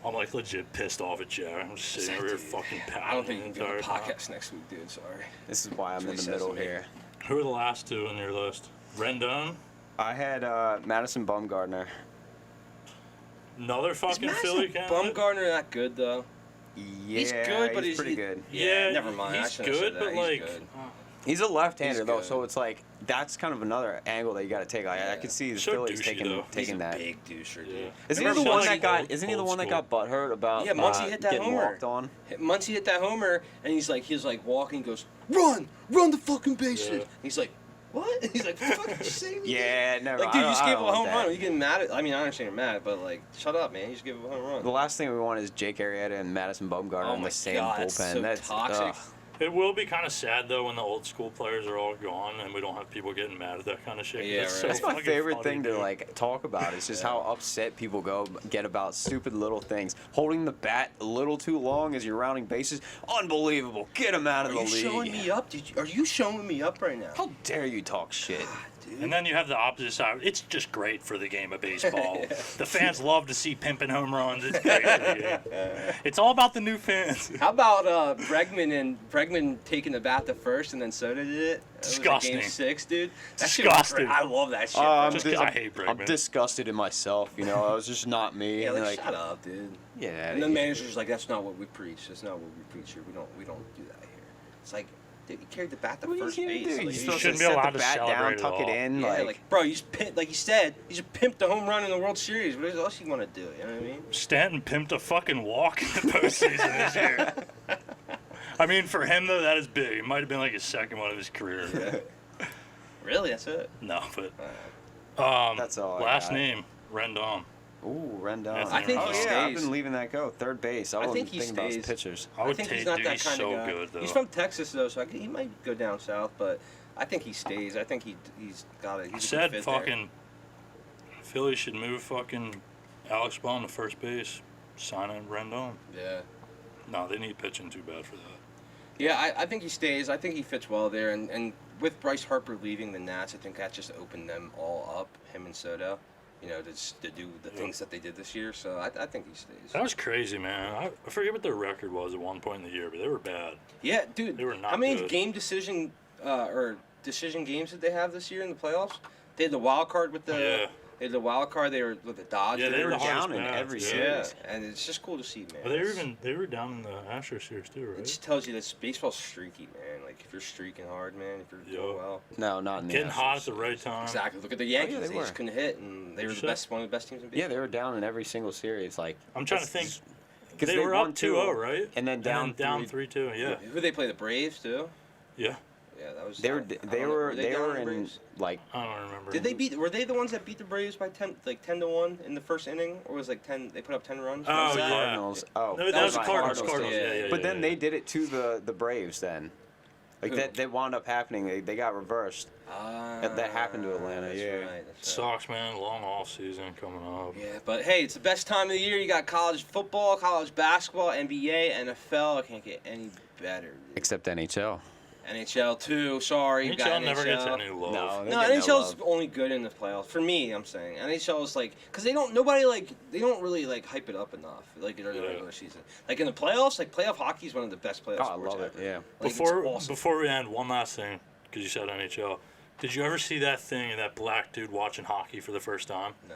I'm like legit pissed off at you. I'm just sitting over here fucking pounding. I don't think you the can do a entire time. podcast next week, dude. Sorry. This is why I'm in the That's middle what he says here. Who are the last two on your list? Rendon? I had Madison Bumgarner. Another Is fucking Madison Philly candidate? Bumgarner that good though? Yeah, He's good, but he's pretty good. Yeah, never mind. I He's shouldn't have good, said but that. like, He's good. He's a left-hander He's though, good. so it's like that's kind of another angle that you got to take. Like I Yeah. could see the So Phillies douchey, taking though. taking He's that. a big doucher, dude. Yeah. Isn't he Remember the one Muncie? that got? Old- Isn't he the old one that school. got butthurt about Yeah, Muncie hit that getting homer. walked on? Muncie hit that homer, and he's like walking, he goes, run the fucking bases. Yeah. He's like, what? He's like, what the fuck did you say? Yeah, never. Like, dude, you just I gave don't up a want home run. that. Are you getting mad at? I mean, I understand you're mad, but like, shut up, man. You just gave up a home The run. last thing we want is Jake Arrieta and Madison Bumgarner Oh in my the same God, bullpen. that's so toxic. ugh. It will be kind of sad though when the old school players are all gone and we don't have people getting mad at that kind of shit. 'cause Yeah, that's right. so That's my fucking favorite funny, thing to dude. like talk about. It's just how upset people get about stupid little things. Holding the bat a little too long as you're rounding bases, unbelievable. Get him out of Are the you league. showing me up? Are you showing me up right now? How dare you talk shit? Dude. And then you have the opposite side. It's just great for the game of baseball. The fans love to see pimping home runs. It's great for the game. It's all about the new fans. How about Bregman taking the bat to first and then Soda did it? That was Disgusting. Game 6, dude. That shit was Disgusting. great. I love that shit. I'm, Just- dis- I hate I'm Bregman. disgusted in myself. You know, I was just not me. yeah, and like, shut up, dude. Yeah. And the manager's like, that's not what we preach. That's not what we preach here. We don't do that here. It's like, dude, you carried the bat to What are you first gonna base. do? Like, You're you supposed shouldn't to be set allowed the to bat down, celebrate tuck at it all. in, yeah, like. bro, you just like you said, you just pimped the home run in the World Series. What else you want to do? You know what I mean? Stanton pimped a fucking walk in the postseason this year. I mean, for him though, that is big. It might have been like his second one of his career. Really? That's it? No, but That's all I last got. name Rendon. Ooh, Rendon. I think he yeah, I've stays. been leaving that go. Third base. I I wasn't think he thinking about his stays. pitchers. I would think take he's not dude. that He's kind so of guy. good though. He's from Texas though, so he might go down south, but I think he stays. I think he's got it. I He's a said good fit there. fucking Philly should move fucking Alex Bond to first base. Sign in Rendon. Yeah. No, they need pitching too bad for that. Yeah, I think he stays. I think he fits well there, and with Bryce Harper leaving the Nats, I think that just opened them all up, him and Soto, you know, to do the things that they did this year. So I think he stays. That was crazy, man. I forget what their record was at one point in the year, but they were bad. Yeah, dude. They were not how many good. game decision games did they have this year in the playoffs? They had the wild card with the. Yeah. They had the wild card. They were with the Dodgers. Yeah, They they were the hardest down in match, every yeah. series. Yeah, and it's just cool to see, man. But they were down in the Astros series too, It right? just tells you that baseball's streaky, man. Like if you're streaking hard, man, if you're doing well. No, not in the Getting hot at Astros the right series. time. Exactly. Look at the Yankees. they They were. just couldn't hit, and they were the Shit. best, one of the best teams in baseball. Yeah, they were down in every single series. Like I'm trying to think. 'cause They were won up 2-0, right? And then down 3-2. Yeah. Who they play? The Braves too. Yeah. Yeah, that was. They were I don't they know. were they they down were on the in Braves? like I don't remember. Did they beat? Were they the ones that beat the Braves by 10-1 in the first inning, or was like 10? They put up 10 runs. Oh, Was that- yeah. Cardinals. Oh, No, that was the right, Cardinals. Cardinals, Cardinals. yeah. Yeah. But then yeah. they did it to the Braves. Then, like Who? that wound up happening. They got reversed. That happened to Atlanta, That's yeah. right, that's right. Sucks, man. Long off season coming up. Yeah, but hey, it's the best time of the year. You got college football, college basketball, NBA, NFL. It can't get any better. dude. Except NHL. NHL too. Sorry, you got NHL never gets any love. No, they No, get NHL's love. only good in the playoffs. For me, I'm saying NHL is like, cause they don't really like hype it up enough, like during the Yeah. regular season. Like in the playoffs, like playoff hockey is one of the best playoff Oh, I sports love it. ever. Yeah. Like, it's Before awesome. before we end, one last thing, because you said NHL. Did you ever see that thing of that black dude watching hockey for the first time? No.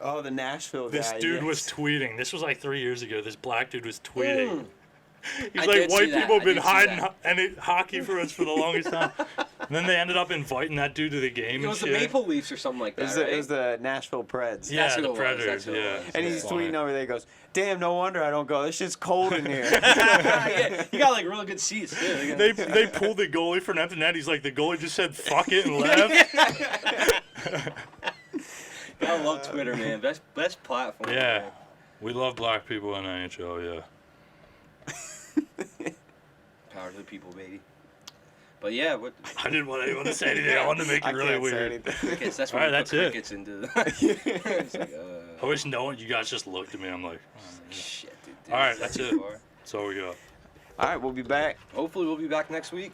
Oh, the Nashville guy. This dude yes. was tweeting. This was like 3 years ago. This black dude was tweeting. He's I like, did see white that. people have I been did see hiding that. hockey for us for the longest time. And then they ended up inviting that dude to the game It and was the shit. Maple Leafs or something like It that, was, right? it was the Nashville Preds. Yeah, That's who the it was, Predators. that's who it Yeah. was. And It's he's funny. tweeting over there. He goes, "Damn, no wonder I don't go. This shit's cold in here." Yeah, you got like really good seats too. They pulled the goalie for an empty net. He's like, the goalie just said "fuck it" and left. I love Twitter, man. Best platform. Yeah, man. we love black people in NHL. Yeah. Power to the people, baby. But yeah, what I didn't want anyone to say anything. I wanted to make it really can't say weird. anything. crickets? That's All what right, that's it. crickets into. It's like, I wish no one, you guys just looked at me. I'm like, shit, dude. all right, that's it. That's all we got. All right, we'll be back. Hopefully, we'll be back next week.